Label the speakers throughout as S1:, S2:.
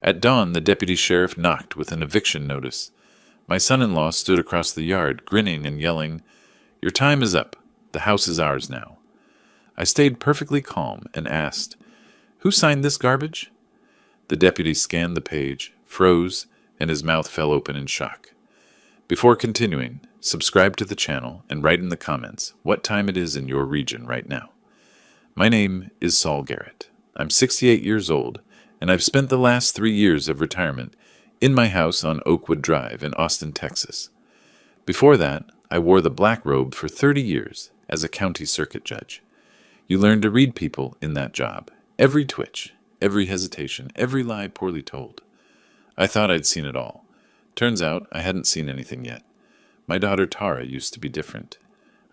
S1: At dawn, the deputy sheriff knocked with an eviction notice. My son-in-law stood across the yard, grinning and yelling, "Your time is up. The house is ours now." I stayed perfectly calm and asked, "Who signed this garbage?" The deputy scanned the page, froze, and his mouth fell open in shock. Before continuing, subscribe to the channel and write in the comments what time it is in your region right now. My name is Saul Garrett. I'm 68 years old, and I've spent the last 3 years of retirement in my house on Oakwood Drive in Austin, Texas. Before that, I wore the black robe for 30 years as a county circuit judge. You learn to read people in that job, every twitch, every hesitation, every lie poorly told. I thought I'd seen it all. Turns out I hadn't seen anything yet. My daughter Tara used to be different.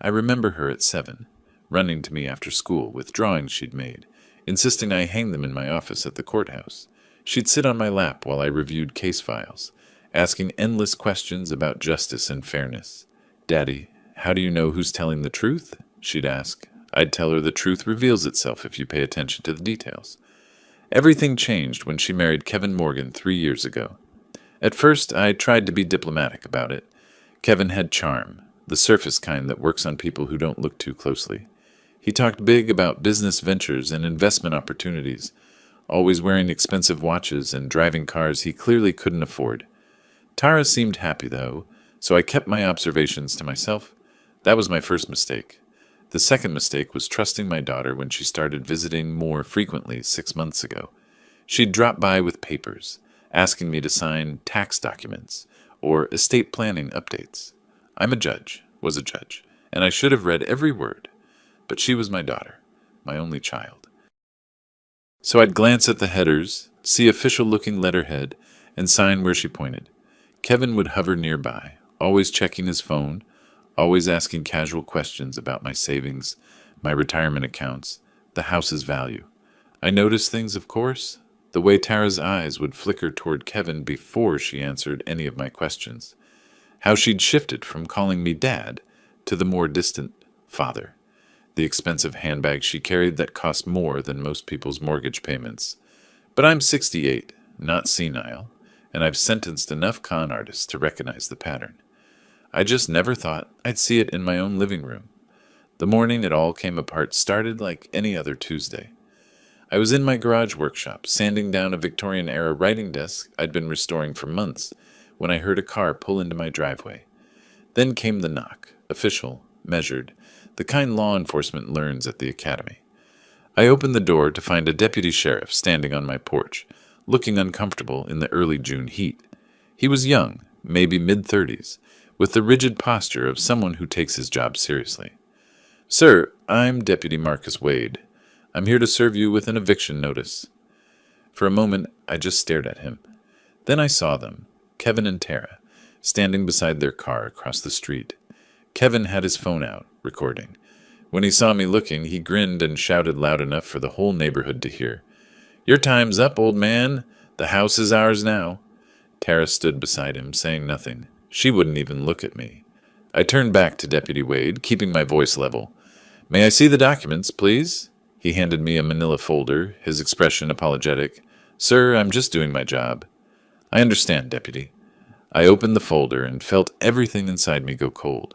S1: I remember her at 7, running to me after school with drawings she'd made, insisting I hang them in my office at the courthouse. She'd sit on my lap while I reviewed case files, asking endless questions about justice and fairness. "Daddy, how do you know who's telling the truth?" she'd ask. I'd tell her the truth reveals itself if you pay attention to the details. Everything changed when she married Kevin Morgan 3 years ago. At first, I tried to be diplomatic about it. Kevin had charm, the surface kind that works on people who don't look too closely. He talked big about business ventures and investment opportunities, always wearing expensive watches and driving cars he clearly couldn't afford. Tara seemed happy, though, so I kept my observations to myself. That was my first mistake. The second mistake was trusting my daughter when she started visiting more frequently 6 months ago. She'd drop by with papers, asking me to sign tax documents or estate planning updates. I'm a judge, was a judge, and I should have read every word. But she was my daughter, my only child. So I'd glance at the headers, see official-looking letterhead, and sign where she pointed. Kevin would hover nearby, always checking his phone, always asking casual questions about my savings, my retirement accounts, the house's value. I noticed things, of course. The way Tara's eyes would flicker toward Kevin before she answered any of my questions. How she'd shifted from calling me Dad to the more distant father. The expensive handbag she carried that cost more than most people's mortgage payments. But I'm 68, not senile, and I've sentenced enough con artists to recognize the pattern. I just never thought I'd see it in my own living room. The morning it all came apart started like any other Tuesday. I was in my garage workshop, sanding down a Victorian-era writing desk I'd been restoring for months, when I heard a car pull into my driveway. Then came the knock, official, measured, the kind law enforcement learns at the academy. I opened the door to find a deputy sheriff standing on my porch, looking uncomfortable in the early June heat. He was young, maybe mid-30s, with the rigid posture of someone who takes his job seriously. "Sir, I'm Deputy Marcus Wade. I'm here to serve you with an eviction notice." For a moment, I just stared at him. Then I saw them, Kevin and Tara, standing beside their car across the street. Kevin had his phone out, recording. When he saw me looking, he grinned and shouted loud enough for the whole neighborhood to hear. "Your time's up, old man. The house is ours now." Tara stood beside him, saying nothing. She wouldn't even look at me. I turned back to Deputy Wade, keeping my voice level. "May I see the documents, please?" He handed me a manila folder, his expression apologetic. "Sir, I'm just doing my job." "I understand, Deputy." I opened the folder and felt everything inside me go cold.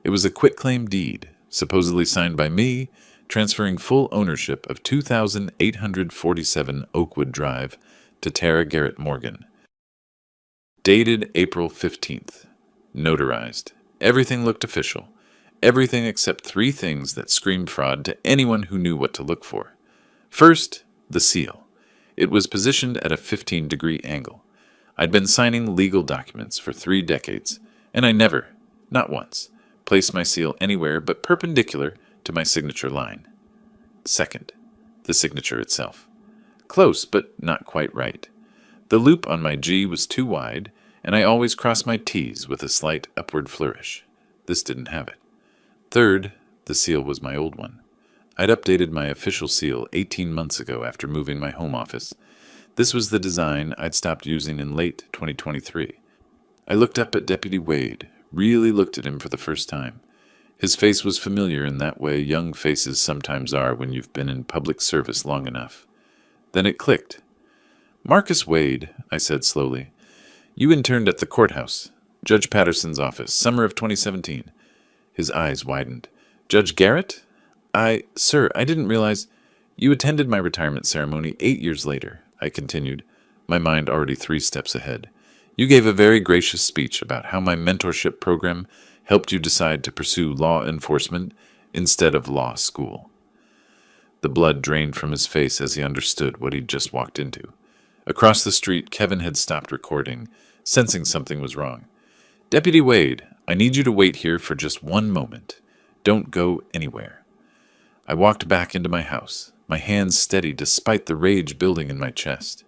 S1: It was a quitclaim deed, supposedly signed by me, transferring full ownership of 2,847 Oakwood Drive to Tara Garrett Morgan. Dated April 15th. Notarized. Everything looked official. Everything except 3 things that screamed fraud to anyone who knew what to look for. First, the seal. It was positioned at a 15-degree angle. I'd been signing legal documents for 3 decades, and I never, not once, placed my seal anywhere but perpendicular to my signature line. Second, the signature itself. Close, but not quite right. The loop on my G was too wide, and I always crossed my T's with a slight upward flourish. This didn't have it. Third, the seal was my old one. I'd updated my official seal 18 months ago after moving my home office. This was the design I'd stopped using in late 2023. I looked up at Deputy Wade, really looked at him for the first time. His face was familiar in that way young faces sometimes are when you've been in public service long enough. Then it clicked. Marcus Wade, I said slowly. You interned at the courthouse. Judge Patterson's office, summer of 2017. His eyes widened. Judge Garrett? Sir, I didn't realize. You attended my retirement ceremony 8 years later, I continued, my mind already 3 steps ahead. You gave a very gracious speech about how my mentorship program helped you decide to pursue law enforcement instead of law school. The blood drained from his face as he understood what he'd just walked into. Across the street, Kevin had stopped recording, sensing something was wrong. Deputy Wade, I need you to wait here for just 1 moment. Don't go anywhere. I walked back into my house, my hands steady despite the rage building in my chest.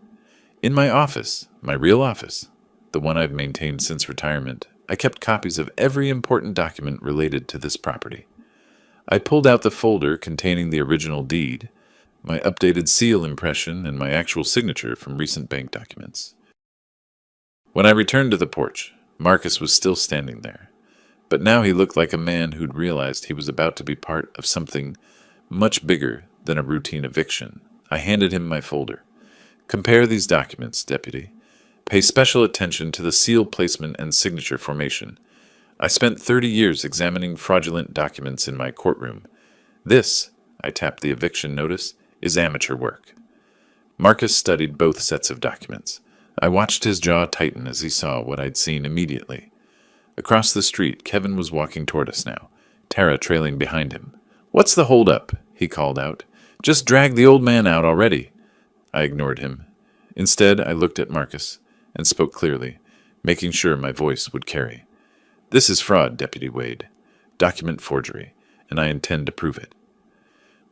S1: In my office, my real office, the one I've maintained since retirement, I kept copies of every important document related to this property. I pulled out the folder containing the original deed, my updated seal impression, and my actual signature from recent bank documents. When I returned to the porch, Marcus was still standing there, but now he looked like a man who'd realized he was about to be part of something much bigger than a routine eviction. I handed him my folder. Compare these documents, Deputy. Pay special attention to the seal placement and signature formation. I spent 30 years examining fraudulent documents in my courtroom. This, I tapped the eviction notice, is amateur work. Marcus studied both sets of documents. I watched his jaw tighten as he saw what I'd seen immediately. Across the street, Kevin was walking toward us now, Tara trailing behind him. What's the hold-up? He called out. Just drag the old man out already. I ignored him. Instead, I looked at Marcus and spoke clearly, making sure my voice would carry. This is fraud, Deputy Wade. Document forgery, and I intend to prove it.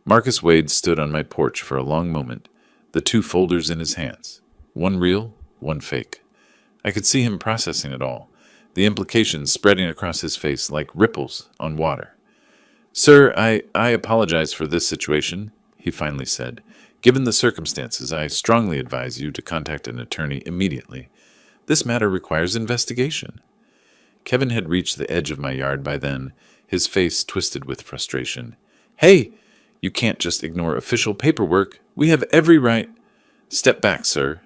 S1: Marcus Wade stood on my porch for a long moment, the 2 folders in his hands. One real, one fake. I could see him processing it all, the implications spreading across his face like ripples on water. Sir, I apologize for this situation, he finally said. Given the circumstances, I strongly advise you to contact an attorney immediately. This matter requires investigation. Kevin had reached the edge of my yard by then, his face twisted with frustration. Hey, you can't just ignore official paperwork. We have every right. Step back, sir.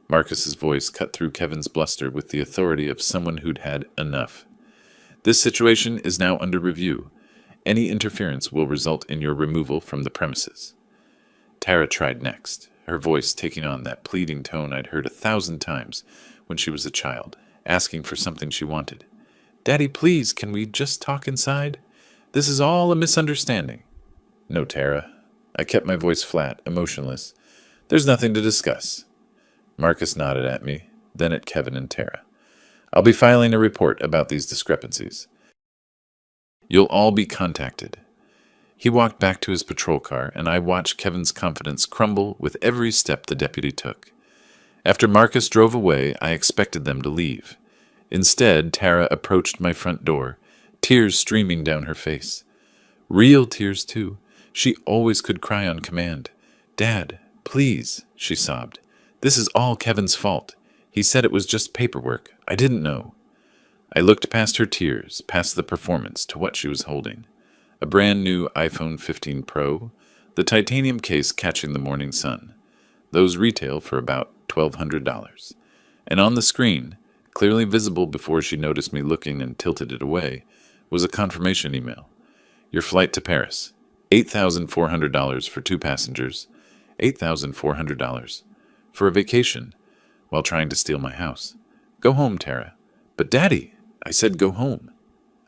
S1: Marcus's voice cut through Kevin's bluster with the authority of someone who'd had enough. This situation is now under review. Any interference will result in your removal from the premises. Tara tried next, her voice taking on that pleading tone I'd heard 1,000 times when she was a child, asking for something she wanted. Daddy, please, can we just talk inside? This is all a misunderstanding. No, Tara. I kept my voice flat, emotionless. There's nothing to discuss. Marcus nodded at me, then at Kevin and Tara. I'll be filing a report about these discrepancies. You'll all be contacted. He walked back to his patrol car, and I watched Kevin's confidence crumble with every step the deputy took. After Marcus drove away, I expected them to leave. Instead, Tara approached my front door, tears streaming down her face. Real tears, too. She always could cry on command. Dad, please, she sobbed. This is all Kevin's fault. He said it was just paperwork. I didn't know. I looked past her tears, past the performance, to what she was holding. A brand new iPhone 15 Pro, the titanium case catching the morning sun. Those retail for about $1,200. And on the screen, clearly visible before she noticed me looking and tilted it away, was a confirmation email. Your flight to Paris. $8,400 for 2 passengers. $8,400 for a vacation while trying to steal my house. Go home, Tara. But Daddy, I said go home.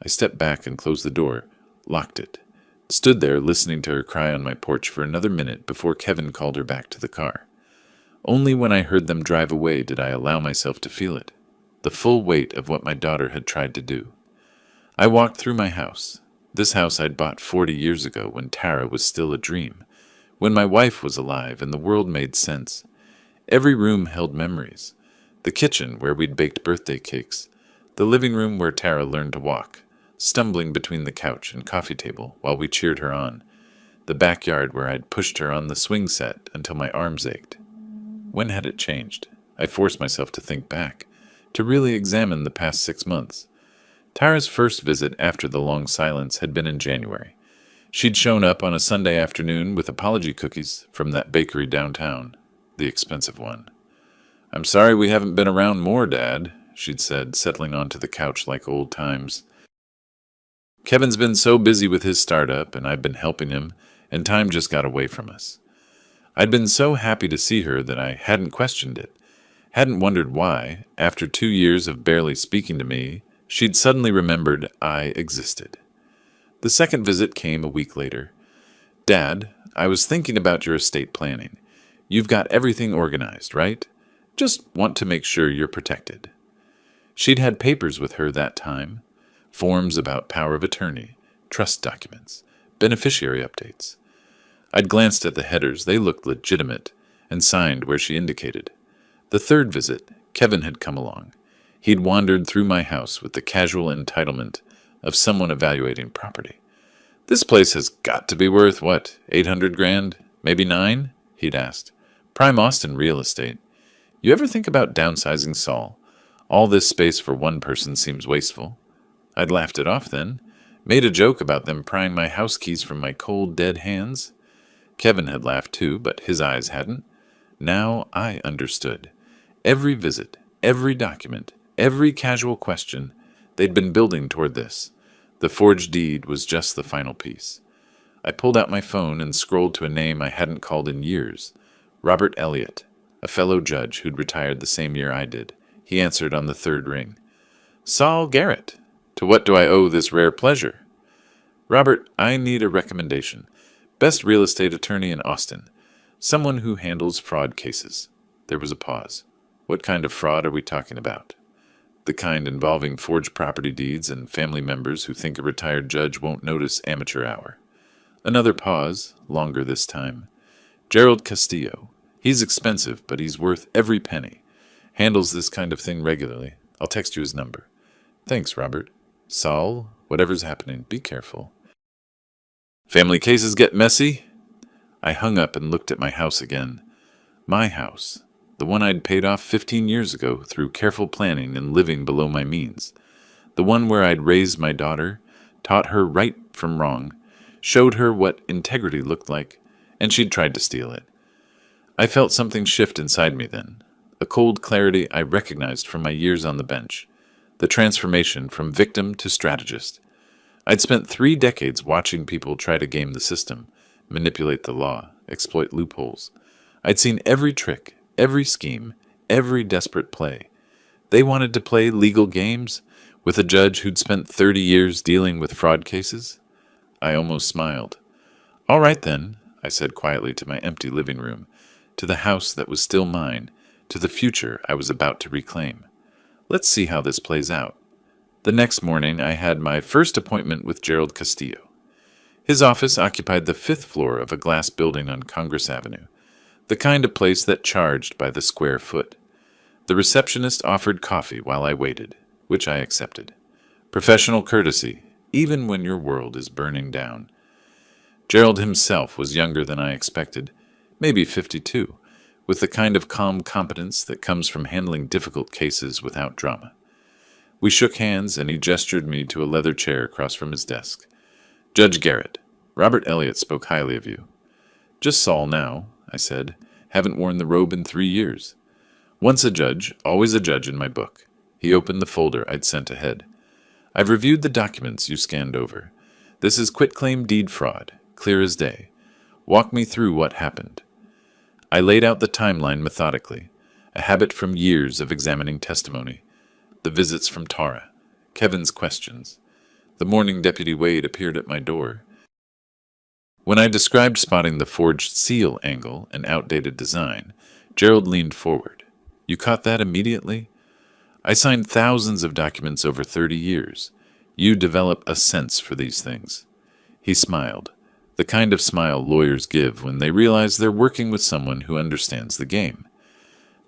S1: I stepped back and closed the door, locked it, stood there listening to her cry on my porch for another minute before Kevin called her back to the car. Only when I heard them drive away did I allow myself to feel it, the full weight of what my daughter had tried to do. I walked through my house, this house I'd bought 40 years ago when Tara was still a dream, when my wife was alive and the world made sense. Every room held memories. The kitchen where we'd baked birthday cakes, the living room where Tara learned to walk, stumbling between the couch and coffee table while we cheered her on, the backyard where I'd pushed her on the swing set until my arms ached. When had it changed? I forced myself to think back, to really examine the past 6 months. Tara's first visit after the long silence had been in January. She'd shown up on a Sunday afternoon with apology cookies from that bakery downtown, the expensive one. "I'm sorry we haven't been around more, Dad," she'd said, settling onto the couch like old times. "Kevin's been so busy with his startup, and I've been helping him, and time just got away from us." I'd been so happy to see her that I hadn't questioned it, hadn't wondered why, after 2 years of barely speaking to me, she'd suddenly remembered I existed. The second visit came a week later. "Dad, I was thinking about your estate planning. You've got everything organized, right? Just want to make sure you're protected." She'd had papers with her that time, forms about power of attorney, trust documents, beneficiary updates. I'd glanced at the headers. They looked legitimate, and signed where she indicated. The third visit, Kevin had come along. He'd wandered through my house with the casual entitlement of someone evaluating property. "This place has got to be worth, what, 800 grand? Maybe 9? He'd asked. "Prime Austin real estate. You ever think about downsizing, Saul? All this space for one person seems wasteful." I'd laughed it off then, made a joke about them prying my house keys from my cold, dead hands. Kevin had laughed too, but his eyes hadn't. Now I understood. Every visit, every document, every casual question, they'd been building toward this. The forged deed was just the final piece. I pulled out my phone and scrolled to a name I hadn't called in years. Robert Elliott, a fellow judge who'd retired the same year I did. He answered on the third ring. "Saul Garrett, to what do I owe this rare pleasure?" "Robert, I need a recommendation. Best real estate attorney in Austin. Someone who handles fraud cases." There was a pause. "What kind of fraud are we talking about?" "The kind involving forged property deeds and family members who think a retired judge won't notice amateur hour." Another pause, longer this time. "Gerald Castillo. He's expensive, but he's worth every penny. Handles this kind of thing regularly. I'll text you his number." "Thanks, Robert." "Saul, whatever's happening, be careful." "Family cases get messy?" I hung up and looked at my house again. My house. The one I'd paid off 15 years ago through careful planning and living below my means. The one where I'd raised my daughter, taught her right from wrong, showed her what integrity looked like, and she'd tried to steal it. I felt something shift inside me then, a cold clarity I recognized from my years on the bench, the transformation from victim to strategist. I'd spent 3 decades watching people try to game the system, manipulate the law, exploit loopholes. I'd seen every trick, every scheme, every desperate play. They wanted to play legal games with a judge who'd spent 30 years dealing with fraud cases? I almost smiled. "All right then," I said quietly to my empty living room, to the house that was still mine, to the future I was about to reclaim. "Let's see how this plays out." The next morning I had my first appointment with Gerald Castillo. His office occupied the 5th floor of a glass building on Congress Avenue, the kind of place that charged by the square foot. The receptionist offered coffee while I waited, which I accepted. Professional courtesy, even when your world is burning down. Gerald himself was younger than I expected, maybe 52, with the kind of calm competence that comes from handling difficult cases without drama. We shook hands, and he gestured me to a leather chair across from his desk. "Judge Garrett, Robert Elliott spoke highly of you." "Just Saul now," I said. "Haven't worn the robe in 3 years." "Once a judge, always a judge in my book." He opened the folder I'd sent ahead. "I've reviewed the documents you scanned over. This is quitclaim deed fraud, clear as day. Walk me through what happened." I laid out the timeline methodically, a habit from years of examining testimony. The visits from Tara, Kevin's questions. The morning Deputy Wade appeared at my door. When I described spotting the forged seal angle and outdated design, Gerald leaned forward. "You caught that immediately?" "I signed thousands of documents over 30 years. You develop a sense for these things." He smiled, the kind of smile lawyers give when they realize they're working with someone who understands the game.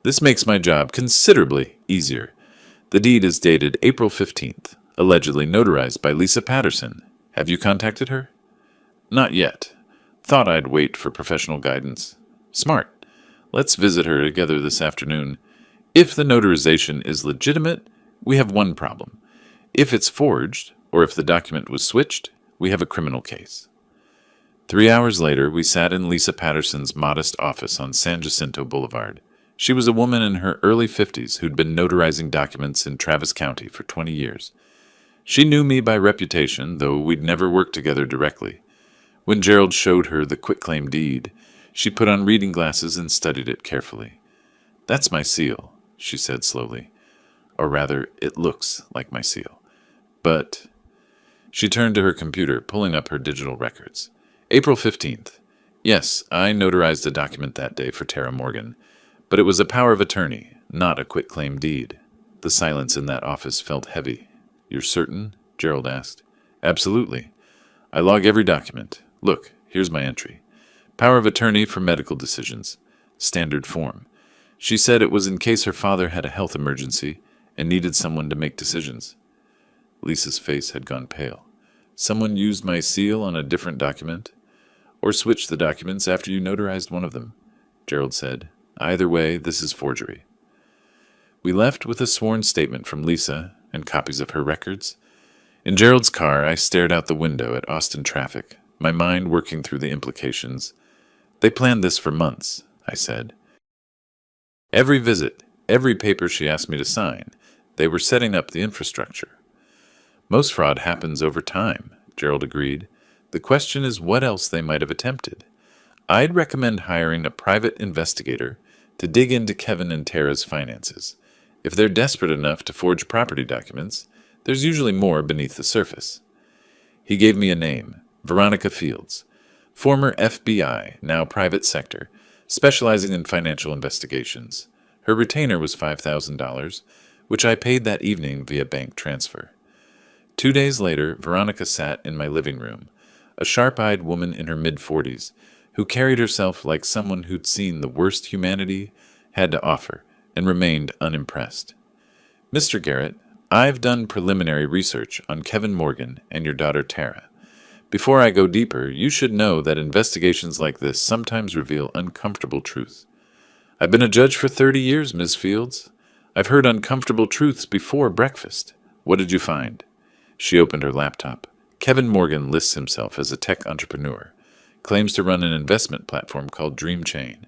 S1: "This makes my job considerably easier. The deed is dated April 15th, allegedly notarized by Lisa Patterson. Have you contacted her?" "Not yet. Thought I'd wait for professional guidance." "Smart. Let's visit her together this afternoon. If the notarization is legitimate, we have one problem. If it's forged, or if the document was switched, we have a criminal case." 3 hours later, we sat in Lisa Patterson's modest office on San Jacinto Boulevard. She was a woman in her early 50s who'd been notarizing documents in Travis County for 20 years. She knew me by reputation, though we'd never worked together directly. When Gerald showed her the quitclaim deed, she put on reading glasses and studied it carefully. "That's my seal," she said slowly. "Or rather, it looks like my seal. But—" She turned to her computer, pulling up her digital records. "April 15th. Yes, I notarized a document that day for Tara Morgan, but it was a power of attorney, not a quitclaim deed." The silence in that office felt heavy. "You're certain?" Gerald asked. "Absolutely. I log every document. Look, here's my entry. Power of attorney for medical decisions. Standard form. She said it was in case her father had a health emergency and needed someone to make decisions." Lisa's face had gone pale. "Someone used my seal on a different document? Or switched the documents after you notarized one of them?" Gerald said. "Either way, this is forgery." We left with a sworn statement from Lisa and copies of her records. In Gerald's car, I stared out the window at Austin traffic, my mind working through the implications. "They planned this for months," I said. "Every visit, every paper she asked me to sign, they were setting up the infrastructure." "Most fraud happens over time," Gerald agreed. "The question is what else they might have attempted. I'd recommend hiring a private investigator to dig into Kevin and Tara's finances. If they're desperate enough to forge property documents, there's usually more beneath the surface." He gave me a name, Veronica Fields, former FBI, now private sector, specializing in financial investigations. Her retainer was $5,000, which I paid that evening via bank transfer. 2 days later, Veronica sat in my living room, a sharp-eyed woman in her mid-40s, who carried herself like someone who'd seen the worst humanity had to offer and remained unimpressed. "Mr. Garrett, I've done preliminary research on Kevin Morgan and your daughter Tara. Before I go deeper, you should know that investigations like this sometimes reveal uncomfortable truth. I've been a judge for 30 years, Ms. Fields. I've heard uncomfortable truths before breakfast. What did you find?" She opened her laptop. "Kevin Morgan lists himself as a tech entrepreneur, claims to run an investment platform called Dream Chain.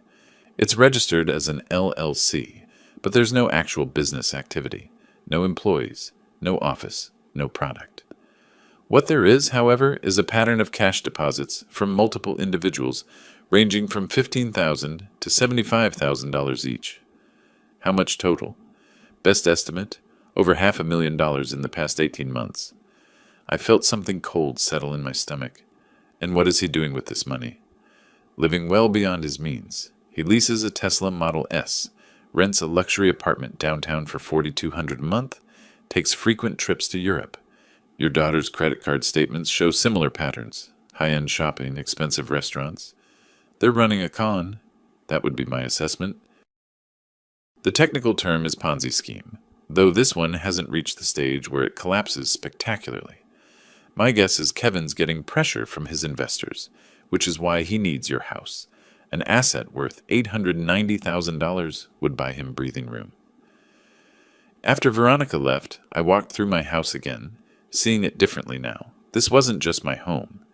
S1: It's registered as an LLC, but there's no actual business activity, no employees, no office, no product. What there is, however, is a pattern of cash deposits from multiple individuals ranging from $15,000 to $75,000 each." "How much total?" "Best estimate, over $500,000 in the past 18 months. I felt something cold settle in my stomach. "And what is he doing with this money?" "Living well beyond his means. He leases a Tesla Model S, rents a luxury apartment downtown for $4,200 a month, takes frequent trips to Europe. Your daughter's credit card statements show similar patterns. High-end shopping, expensive restaurants. They're running a con. That would be my assessment. The technical term is Ponzi scheme, though this one hasn't reached the stage where it collapses spectacularly. My guess is Kevin's getting pressure from his investors, which is why he needs your house. An asset worth $890,000 would buy him breathing room." After Veronica left, I walked through my house again, seeing it differently now. This wasn't just my home.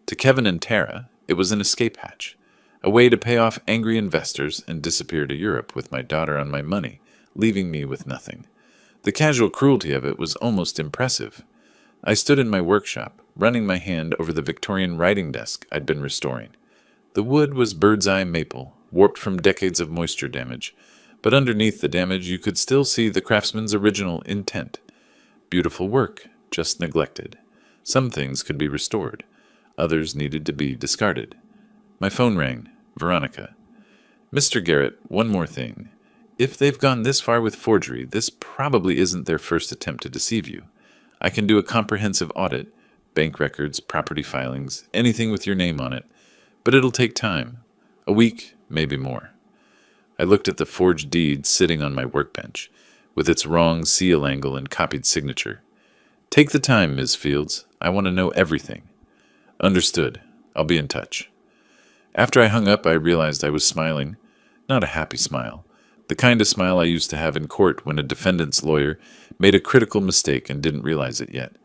S1: To Kevin and Tara, it was an escape hatch, a way to pay off angry investors and disappear to Europe with my daughter on my money, leaving me with nothing. The casual cruelty of it was almost impressive. I stood in my workshop, running my hand over the Victorian writing desk I'd been restoring. The wood was bird's-eye maple, warped from decades of moisture damage, but underneath the damage you could still see the craftsman's original intent. Beautiful work, just neglected. Some things could be restored. Others needed to be discarded. My phone rang. Veronica. "Mr. Garrett, one more thing. If they've gone this far with forgery, this probably isn't their first attempt to deceive you. I can do a comprehensive audit, bank records, property filings, anything with your name on it, but it'll take time. A week, maybe more." I looked at the forged deed sitting on my workbench, with its wrong seal angle and copied signature. "Take the time, Ms. Fields. I want to know everything." "Understood. I'll be in touch." After I hung up, I realized I was smiling. Not a happy smile. The kind of smile I used to have in court when a defendant's lawyer made a critical mistake and didn't realize it yet.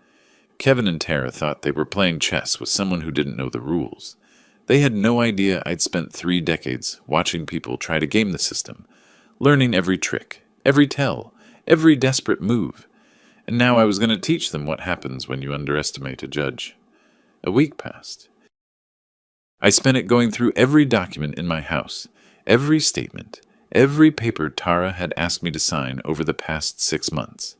S1: Kevin and Tara thought they were playing chess with someone who didn't know the rules. They had no idea I'd spent 3 decades watching people try to game the system, learning every trick, every tell, every desperate move. And now I was going to teach them what happens when you underestimate a judge. A week passed. I spent it going through every document in my house, every statement, every paper Tara had asked me to sign over the past 6 months.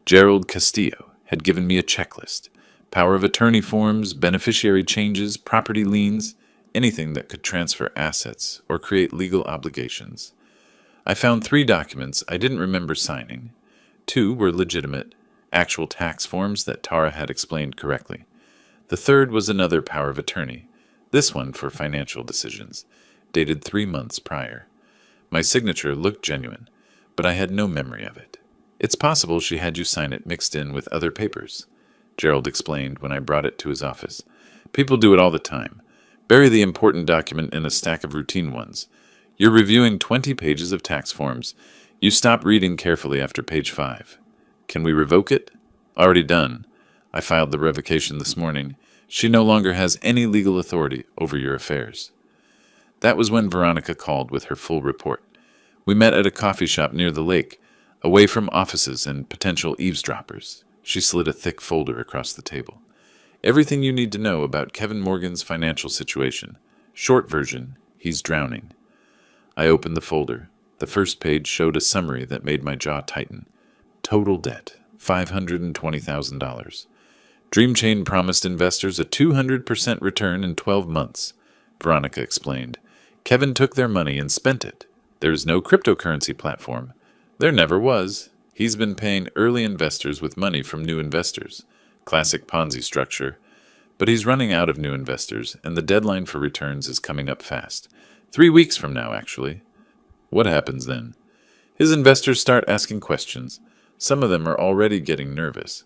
S1: Gerald Castillo had given me a checklist, power of attorney forms, beneficiary changes, property liens, anything that could transfer assets or create legal obligations. I found 3 documents I didn't remember signing. 2 were legitimate, actual tax forms that Tara had explained correctly. The third was another power of attorney, this one for financial decisions, dated 3 months prior. My signature looked genuine, but I had no memory of it. It's possible she had you sign it mixed in with other papers, Gerald explained when I brought it to his office. People do it all the time. Bury the important document in a stack of routine ones. You're reviewing 20 pages of tax forms. You stop reading carefully after page 5. Can we revoke it? Already done. I filed the revocation this morning. She no longer has any legal authority over your affairs. That was when Veronica called with her full report. We met at a coffee shop near the lake, away from offices and potential eavesdroppers. She slid a thick folder across the table. Everything you need to know about Kevin Morgan's financial situation. Short version, he's drowning. I opened the folder. The first page showed a summary that made my jaw tighten. Total debt, $520,000. Dream Chain promised investors a 200% return in 12 months, Veronica explained. Kevin took their money and spent it. There's no cryptocurrency platform. There never was. He's been paying early investors with money from new investors. Classic Ponzi structure. But he's running out of new investors, and the deadline for returns is coming up fast. 3 weeks from now, actually. What happens then? His investors start asking questions. Some of them are already getting nervous.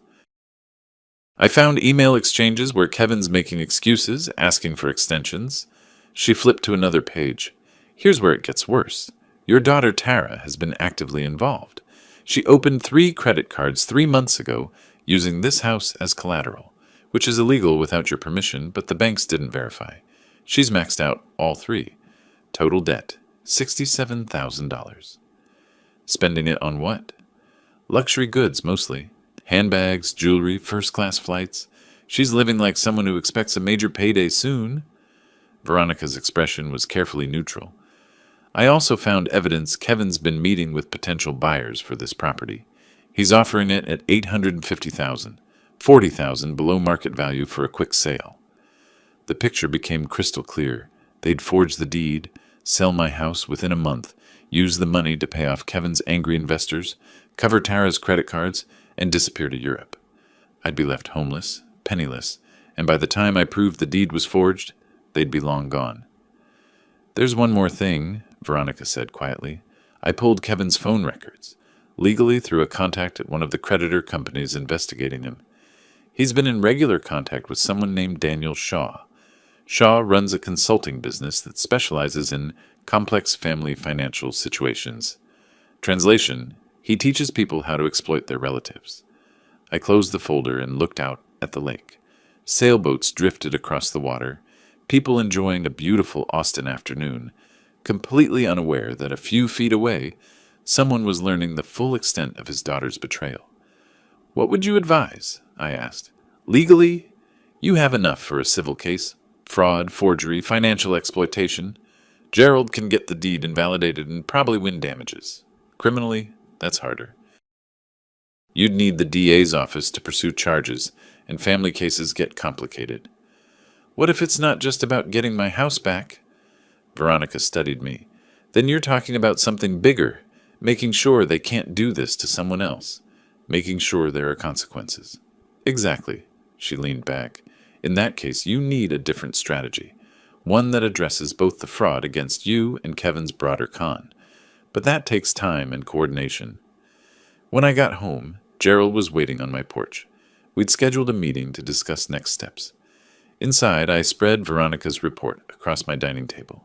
S1: I found email exchanges where Kevin's making excuses, asking for extensions. She flipped to another page. Here's where it gets worse. Your daughter Tara has been actively involved. She opened 3 credit cards 3 months ago using this house as collateral, which is illegal without your permission, but the banks didn't verify. She's maxed out all 3. Total debt, $67,000. Spending it on what? Luxury goods, mostly. Handbags, jewelry, first-class flights. She's living like someone who expects a major payday soon. Veronica's expression was carefully neutral. I also found evidence Kevin's been meeting with potential buyers for this property. He's offering it at $850,000, $40,000 below market value for a quick sale. The picture became crystal clear. They'd forge the deed, sell my house within a month, use the money to pay off Kevin's angry investors, cover Tara's credit cards, and disappear to Europe. I'd be left homeless, penniless, and by the time I proved the deed was forged, they'd be long gone. There's one more thing, Veronica said quietly. I pulled Kevin's phone records, legally through a contact at one of the creditor companies investigating him. He's been in regular contact with someone named Daniel Shaw. Shaw runs a consulting business that specializes in complex family financial situations. Translation, he teaches people how to exploit their relatives. I closed the folder and looked out at the lake. Sailboats drifted across the water, people enjoying a beautiful Austin afternoon, completely unaware that a few feet away, someone was learning the full extent of his daughter's betrayal. What would you advise? I asked. Legally, you have enough for a civil case. Fraud, forgery, financial exploitation. Gerald can get the deed invalidated and probably win damages. Criminally, that's harder. You'd need the DA's office to pursue charges, and family cases get complicated. What if it's not just about getting my house back? Veronica studied me. Then you're talking about something bigger, making sure they can't do this to someone else, making sure there are consequences. Exactly, she leaned back. In that case, you need a different strategy, one that addresses both the fraud against you and Kevin's broader con. But that takes time and coordination. When I got home, Gerald was waiting on my porch. We'd scheduled a meeting to discuss next steps. Inside, I spread Veronica's report across my dining table.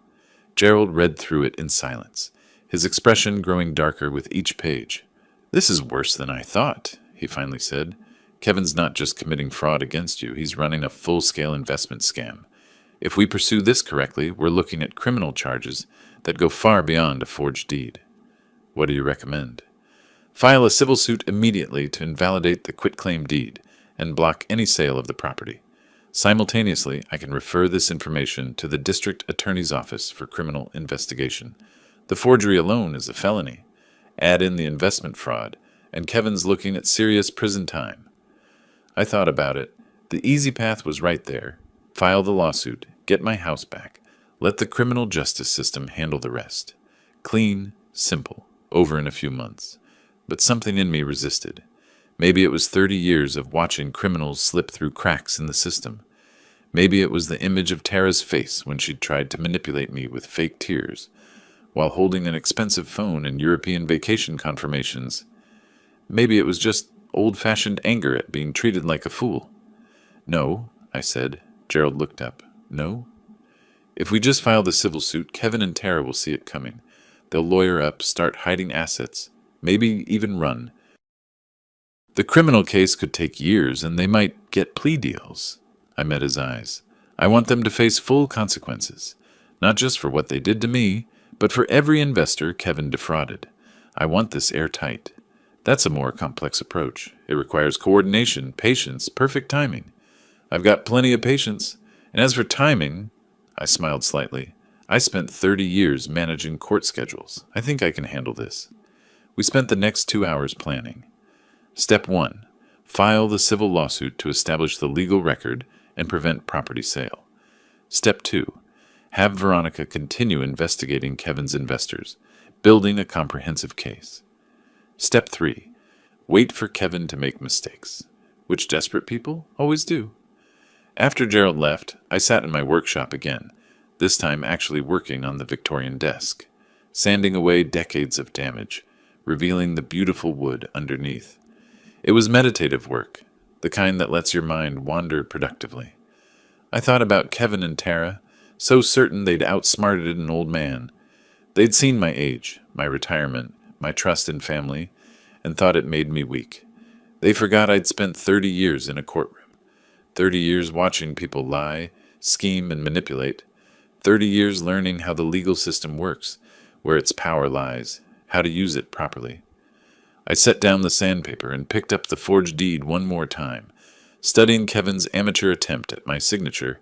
S1: Gerald read through it in silence, his expression growing darker with each page. This is worse than I thought, he finally said. Kevin's not just committing fraud against you, he's running a full-scale investment scam. If we pursue this correctly, we're looking at criminal charges that go far beyond a forged deed. What do you recommend? File a civil suit immediately to invalidate the quitclaim deed and block any sale of the property. Simultaneously, I can refer this information to the district attorney's office for criminal investigation. The forgery alone is a felony. Add in the investment fraud, and Kevin's looking at serious prison time. I thought about it. The easy path was right there. File the lawsuit, get my house back, let the criminal justice system handle the rest. Clean, simple, over in a few months. But something in me resisted. Maybe it was 30 years of watching criminals slip through cracks in the system. Maybe it was the image of Tara's face when she'd tried to manipulate me with fake tears, while holding an expensive phone and European vacation confirmations. Maybe it was just old-fashioned anger at being treated like a fool. No, I said. Gerald looked up. No? If we just file the civil suit, Kevin and Tara will see it coming. They'll lawyer up, start hiding assets, maybe even run. The criminal case could take years, and they might get plea deals. I met his eyes. I want them to face full consequences, not just for what they did to me, but for every investor Kevin defrauded. I want this airtight. That's a more complex approach. It requires coordination, patience, perfect timing. I've got plenty of patience. And as for timing, I smiled slightly. I spent 30 years managing court schedules. I think I can handle this. We spent the next 2 hours planning. Step 1. File the civil lawsuit to establish the legal record and prevent property sale. Step 2. Have Veronica continue investigating Kevin's investors, building a comprehensive case. Step 3. Wait for Kevin to make mistakes, which desperate people always do. After Gerald left, I sat in my workshop again, this time actually working on the Victorian desk, sanding away decades of damage, revealing the beautiful wood underneath. It was meditative work, the kind that lets your mind wander productively. I thought about Kevin and Tara, so certain they'd outsmarted an old man. They'd seen my age, my retirement, my trust in family, and thought it made me weak. They forgot I'd spent 30 years in a courtroom. 30 years watching people lie, scheme, and manipulate. 30 years learning how the legal system works, where its power lies, how to use it properly. I set down the sandpaper and picked up the forged deed one more time, studying Kevin's amateur attempt at my signature,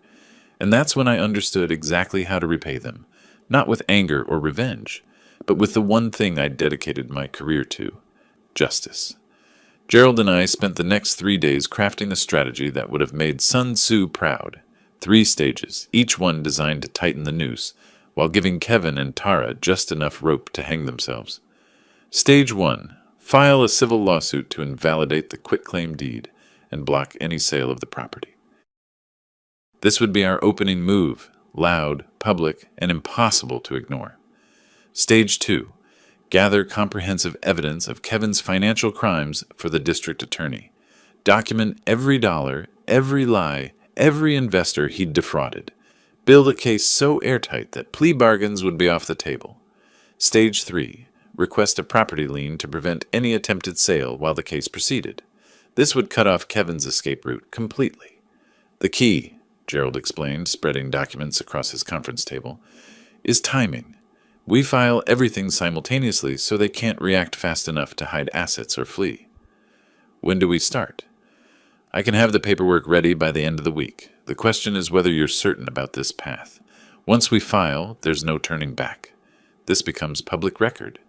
S1: and that's when I understood exactly how to repay them, not with anger or revenge, but with the one thing I'd dedicated my career to, justice. Gerald and I spent the next 3 days crafting a strategy that would have made Sun Tzu proud. 3 stages, each one designed to tighten the noose, while giving Kevin and Tara just enough rope to hang themselves. Stage 1. File a civil lawsuit to invalidate the quitclaim deed and block any sale of the property. This would be our opening move, loud, public, and impossible to ignore. Stage 2. Gather comprehensive evidence of Kevin's financial crimes for the district attorney. Document every dollar, every lie, every investor he'd defrauded. Build a case so airtight that plea bargains would be off the table. Stage 3. Request a property lien to prevent any attempted sale while the case proceeded. This would cut off Kevin's escape route completely. The key, Gerald explained, spreading documents across his conference table, is timing. We file everything simultaneously so they can't react fast enough to hide assets or flee. When do we start? I can have the paperwork ready by the end of the week. The question is whether you're certain about this path. Once we file, there's no turning back. This becomes public record.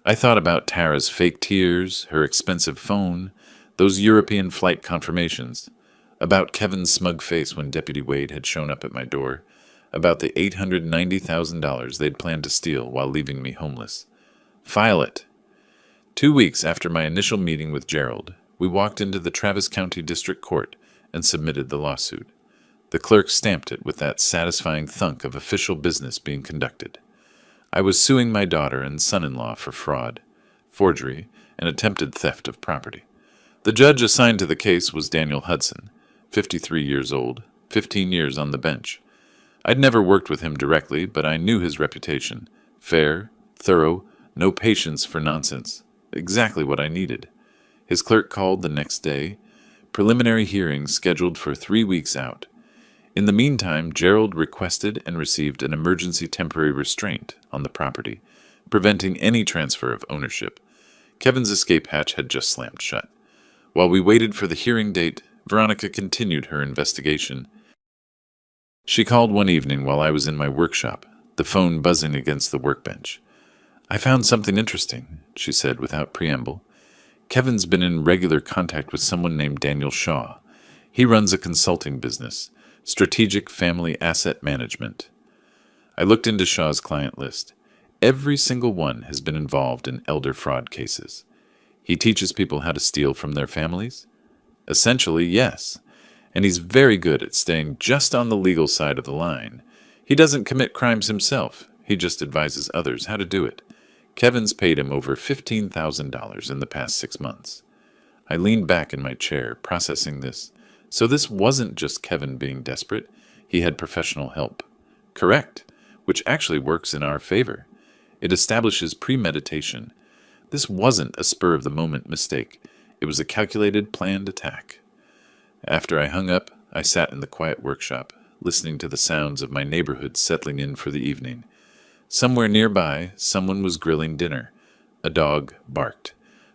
S1: I thought about Tara's fake tears, her expensive phone, those European flight confirmations, about Kevin's smug face when Deputy Wade had shown up at my door, about the $890,000 they'd planned to steal while leaving me homeless. File it. 2 weeks after my initial meeting with Gerald, we walked into the Travis County District Court and submitted the lawsuit. The clerk stamped it with that satisfying thunk of official business being conducted. I was suing my daughter and son-in-law for fraud, forgery, and attempted theft of property. The judge assigned to the case was Daniel Hudson, 53 years old, 15 years on the bench. I'd never worked with him directly, but I knew his reputation. Fair, thorough, no patience for nonsense. Exactly what I needed. His clerk called the next day. Preliminary hearings scheduled for 3 weeks out. In the meantime, Gerald requested and received an emergency temporary restraint on the property, preventing any transfer of ownership. Kevin's escape hatch had just slammed shut. While we waited for the hearing date, Veronica continued her investigation. She called one evening while I was in my workshop, the phone buzzing against the workbench. "I found something interesting," she said without preamble. "Kevin's been in regular contact with someone named Daniel Shaw. He runs a consulting business, Strategic Family Asset Management." I looked into Shaw's client list. Every single one has been involved in elder fraud cases. He teaches people how to steal from their families? Essentially, yes. And he's very good at staying just on the legal side of the line. He doesn't commit crimes himself. He just advises others how to do it. Kevin's paid him over $15,000 in the past 6 months. I leaned back in my chair, processing this. So this wasn't just Kevin being desperate. He had professional help. Correct, which actually works in our favor. It establishes premeditation. This wasn't a spur-of-the-moment mistake. It was a calculated, planned attack. After I hung up, I sat in the quiet workshop, listening to the sounds of my neighborhood settling in for the evening. Somewhere nearby, someone was grilling dinner. A dog barked.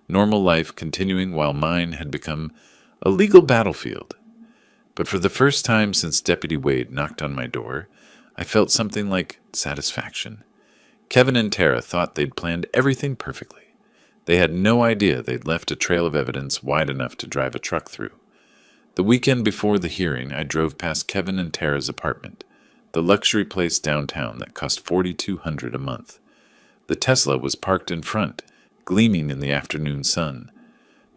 S1: Normal life continuing while mine had become a legal battlefield. But for the first time since Deputy Wade knocked on my door, I felt something like satisfaction. Kevin and Tara thought they'd planned everything perfectly. They had no idea they'd left a trail of evidence wide enough to drive a truck through. The weekend before the hearing, I drove past Kevin and Tara's apartment, the luxury place downtown that cost $4,200 a month. The Tesla was parked in front, gleaming in the afternoon sun.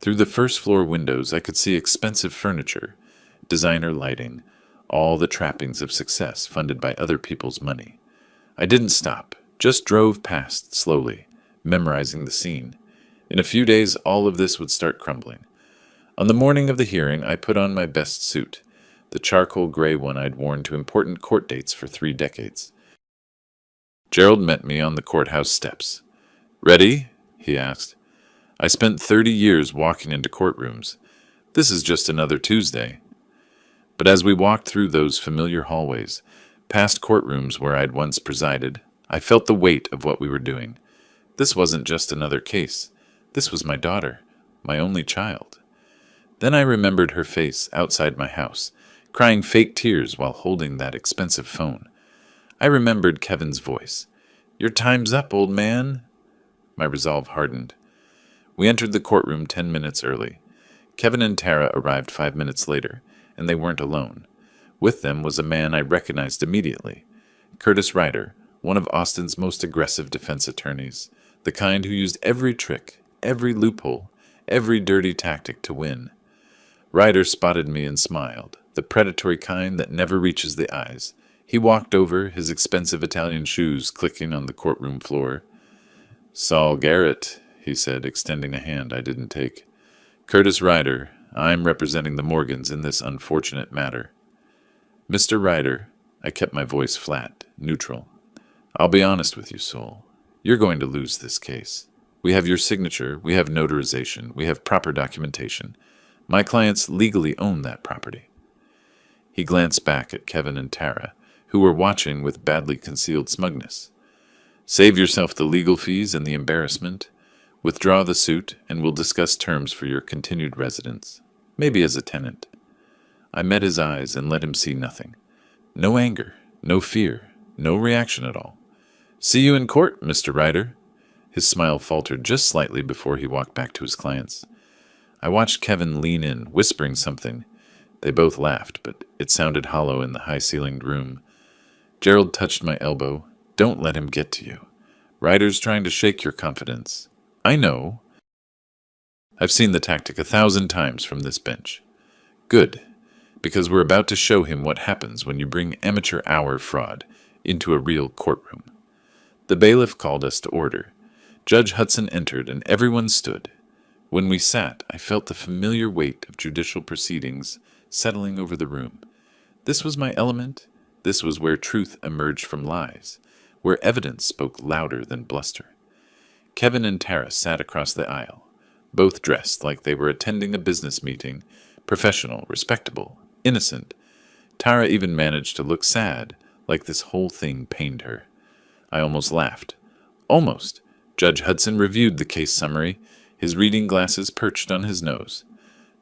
S1: Through the first-floor windows, I could see expensive furniture, designer lighting, all the trappings of success funded by other people's money. I didn't stop, just drove past slowly, memorizing the scene. In a few days, all of this would start crumbling. On the morning of the hearing, I put on my best suit, the charcoal gray one I'd worn to important court dates for 3 decades. Gerald met me on the courthouse steps. "Ready?" he asked. "I spent 30 years walking into courtrooms. This is just another Tuesday." But as we walked through those familiar hallways, past courtrooms where I'd once presided, I felt the weight of what we were doing. This wasn't just another case. This was my daughter, my only child. Then I remembered her face outside my house, crying fake tears while holding that expensive phone. I remembered Kevin's voice. "Your time's up, old man." My resolve hardened. We entered the courtroom 10 minutes early. Kevin and Tara arrived 5 minutes later, and they weren't alone. With them was a man I recognized immediately, Curtis Ryder, one of Austin's most aggressive defense attorneys, the kind who used every trick, every loophole, every dirty tactic to win. Ryder spotted me and smiled, the predatory kind that never reaches the eyes. He walked over, his expensive Italian shoes clicking on the courtroom floor. "Saul Garrett," he said, extending a hand I didn't take. "Curtis Ryder, I'm representing the Morgans in this unfortunate matter." "Mr. Ryder," I kept my voice flat, neutral. "I'll be honest with you, Saul. You're going to lose this case. We have your signature, we have notarization, we have proper documentation. My clients legally own that property." He glanced back at Kevin and Tara, who were watching with badly concealed smugness. "Save yourself the legal fees and the embarrassment. Withdraw the suit, and we'll discuss terms for your continued residence, maybe as a tenant." I met his eyes and let him see nothing. No anger, no fear, no reaction at all. "See you in court, Mr. Ryder." His smile faltered just slightly before he walked back to his clients. I watched Kevin lean in, whispering something. They both laughed, but it sounded hollow in the high-ceilinged room. Gerald touched my elbow. "Don't let him get to you. Ryder's trying to shake your confidence." "I know. I've seen the tactic 1,000 times from this bench." "Good, because we're about to show him what happens when you bring amateur hour fraud into a real courtroom." The bailiff called us to order. Judge Hudson entered, and everyone stood. When we sat, I felt the familiar weight of judicial proceedings settling over the room. This was my element. This was where truth emerged from lies, where evidence spoke louder than bluster. Kevin and Tara sat across the aisle, both dressed like they were attending a business meeting, professional, respectable, innocent. Tara even managed to look sad, like this whole thing pained her. I almost laughed. Almost, Judge Hudson reviewed the case summary, his reading glasses perched on his nose.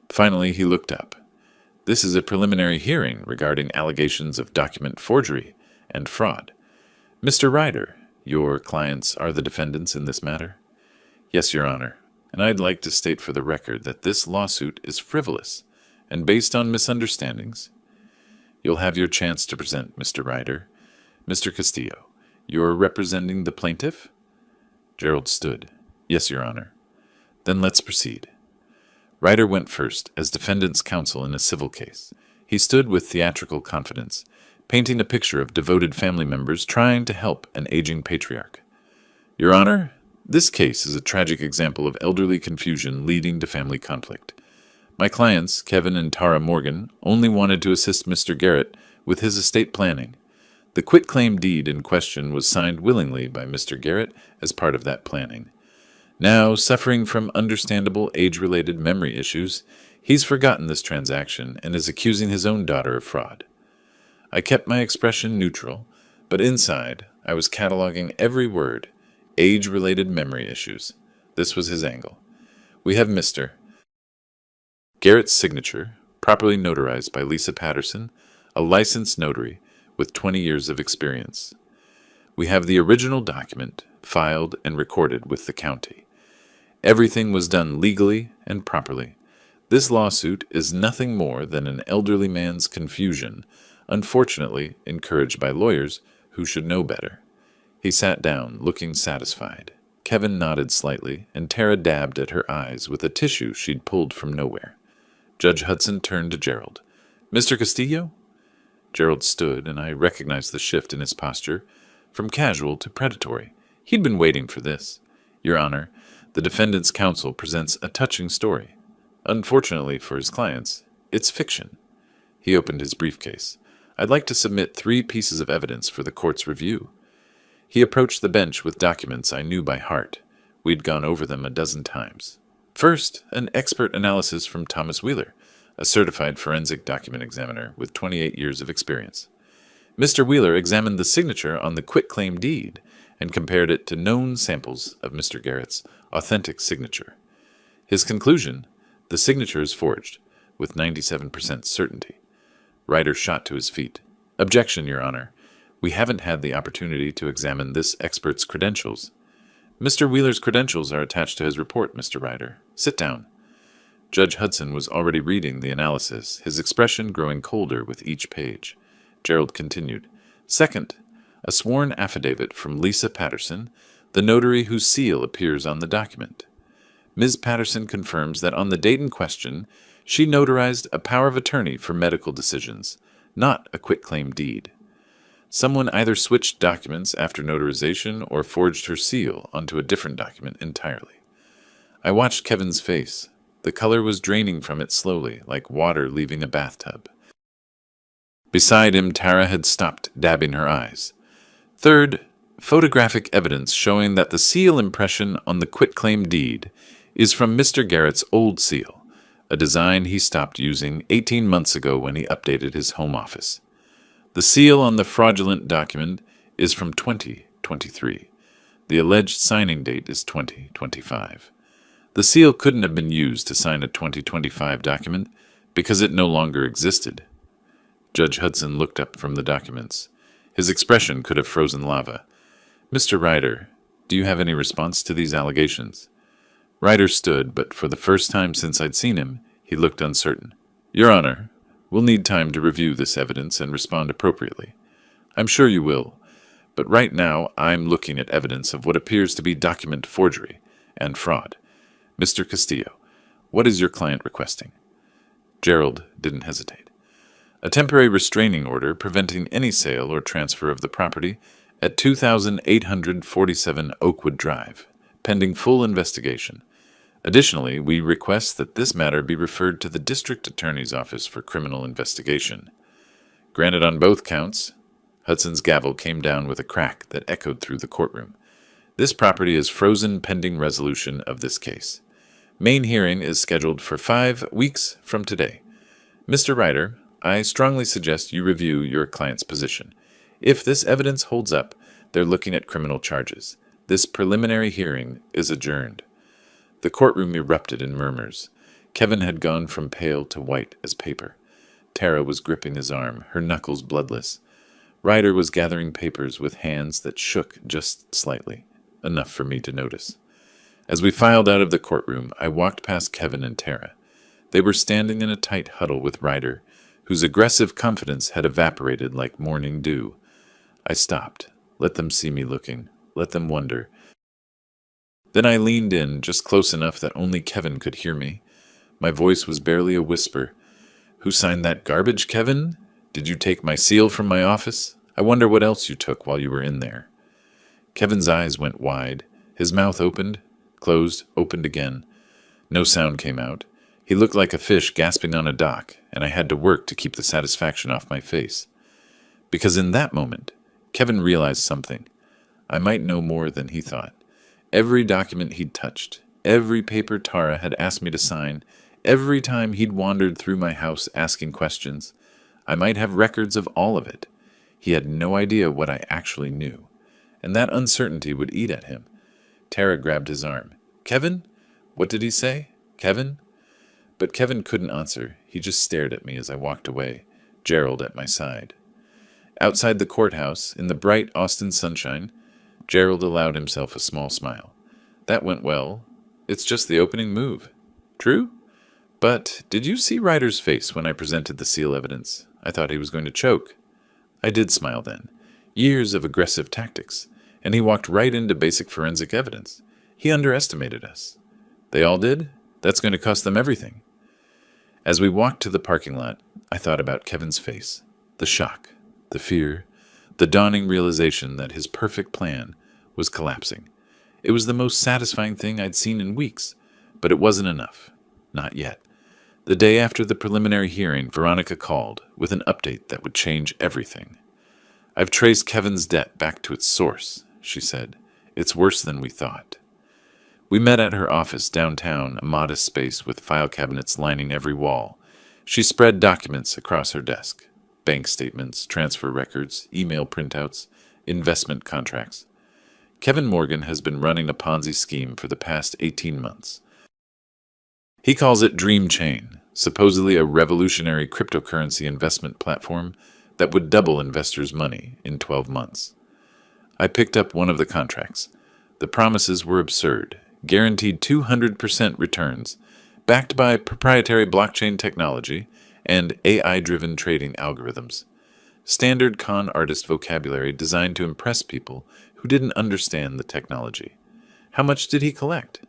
S1: Finally, he looked up. This is a preliminary hearing regarding allegations of document forgery and fraud. Mr. Ryder, your clients are the defendants in this matter? Yes, Your Honor, and I'd like to state for the record that this lawsuit is frivolous and based on misunderstandings. You'll have your chance to present, Mr. Ryder. Mr. Castillo, you're representing the plaintiff? Gerald stood. Yes, Your Honor. Then let's proceed. Ryder went first as defendant's counsel in a civil case. He stood with theatrical confidence, painting a picture of devoted family members trying to help an aging patriarch. Your Honor, this case is a tragic example of elderly confusion leading to family conflict. My clients, Kevin and Tara Morgan, only wanted to assist Mr. Garrett with his estate planning. The quitclaim deed in question was signed willingly by Mr. Garrett as part of that planning. Now, suffering from understandable age-related memory issues, he's forgotten this transaction and is accusing his own daughter of fraud. I kept my expression neutral, but inside, I was cataloging every word, age-related memory issues. This was his angle. We have Mr. Garrett's signature, properly notarized by Lisa Patterson, a licensed notary with 20 years of experience. We have the original document, filed and recorded with the county. Everything was done legally and properly. This lawsuit is nothing more than an elderly man's confusion, unfortunately encouraged by lawyers who should know better. He sat down, looking satisfied. Kevin nodded slightly, and Tara dabbed at her eyes with a tissue she'd pulled from nowhere. Judge Hudson turned to Gerald. Mr. Castillo? Gerald stood, and I recognized the shift in his posture, from casual to predatory. He'd been waiting for this. Your Honor, the defendant's counsel presents a touching story. Unfortunately for his clients, it's fiction. He opened his briefcase. I'd like to submit 3 pieces of evidence for the court's review. He approached the bench with documents I knew by heart. We'd gone over them a dozen times. First, an expert analysis from Thomas Wheeler, a certified forensic document examiner with 28 years of experience. Mr. Wheeler examined the signature on the quitclaim deed and compared it to known samples of Mr. Garrett's authentic signature. His conclusion, the signature is forged, with 97% certainty. Ryder shot to his feet. Objection, Your Honor. We haven't had the opportunity to examine this expert's credentials. Mr. Wheeler's credentials are attached to his report, Mr. Ryder. Sit down. Judge Hudson was already reading the analysis, his expression growing colder with each page. Gerald continued. Second, a sworn affidavit from Lisa Patterson, the notary whose seal appears on the document. Ms. Patterson confirms that on the date in question, she notarized a power of attorney for medical decisions, not a quitclaim deed. Someone either switched documents after notarization or forged her seal onto a different document entirely. I watched Kevin's face. The color was draining from it slowly, like water leaving a bathtub. Beside him, Tara had stopped dabbing her eyes. Third, photographic evidence showing that the seal impression on the quitclaim deed is from Mr. Garrett's old seal, a design he stopped using 18 months ago when he updated his home office. The seal on the fraudulent document is from 2023. The alleged signing date is 2025. The seal couldn't have been used to sign a 2025 document because it no longer existed. Judge Hudson looked up from the documents. His expression could have frozen lava. Mr. Ryder, do you have any response to these allegations? Ryder stood, but for the first time since I'd seen him, he looked uncertain. Your Honor, we'll need time to review this evidence and respond appropriately. I'm sure you will, but right now I'm looking at evidence of what appears to be document forgery and fraud. Mr. Castillo, what is your client requesting? Gerald didn't hesitate. A temporary restraining order preventing any sale or transfer of the property at 2847 Oakwood Drive, pending full investigation. Additionally, we request that this matter be referred to the District Attorney's Office for criminal investigation. Granted on both counts. Hudson's gavel came down with a crack that echoed through the courtroom. This property is frozen pending resolution of this case. Main hearing is scheduled for 5 weeks from today. Mr. Ryder, I strongly suggest you review your client's position. If this evidence holds up, they're looking at criminal charges. This preliminary hearing is adjourned. The courtroom erupted in murmurs. Kevin had gone from pale to white as paper. Tara was gripping his arm, her knuckles bloodless. Ryder was gathering papers with hands that shook just slightly, enough for me to notice. As we filed out of the courtroom, I walked past Kevin and Tara. They were standing in a tight huddle with Ryder, whose aggressive confidence had evaporated like morning dew. I stopped. Let them see me looking. Let them wonder. Then I leaned in, just close enough that only Kevin could hear me. My voice was barely a whisper. "Who signed that garbage, Kevin? Did you take my seal from my office? I wonder what else you took while you were in there." Kevin's eyes went wide. His mouth opened, closed, opened again. No sound came out. He looked like a fish gasping on a dock, and I had to work to keep the satisfaction off my face. Because in that moment, Kevin realized something. I might know more than he thought. Every document he'd touched, every paper Tara had asked me to sign, every time he'd wandered through my house asking questions, I might have records of all of it. He had no idea what I actually knew, and that uncertainty would eat at him. Tara grabbed his arm. "Kevin? What did he say? Kevin?" But Kevin couldn't answer. He just stared at me as I walked away, Gerald at my side. Outside the courthouse, in the bright Austin sunshine, Gerald allowed himself a small smile. "That went well. It's just the opening move. True? But did you see Ryder's face when I presented the seal evidence? I thought he was going to choke." I did smile then. Years of aggressive tactics, and he walked right into basic forensic evidence. He underestimated us. They all did? That's going to cost them everything. As we walked to the parking lot, I thought about Kevin's face. The shock, the fear, the dawning realization that his perfect plan was collapsing. It was the most satisfying thing I'd seen in weeks, but it wasn't enough. Not yet. The day after the preliminary hearing, Veronica called with an update that would change everything. "I've traced Kevin's debt back to its source," she said. "It's worse than we thought." We met at her office downtown, a modest space with file cabinets lining every wall. She spread documents across her desk. Bank statements, transfer records, email printouts, investment contracts. Kevin Morgan has been running a Ponzi scheme for the past 18 months. He calls it Dream Chain, supposedly a revolutionary cryptocurrency investment platform that would double investors' money in 12 months. I picked up one of the contracts. The promises were absurd, guaranteed 200% returns, backed by proprietary blockchain technology and AI-driven trading algorithms. Standard con artist vocabulary designed to impress people who didn't understand the technology. How much did he collect?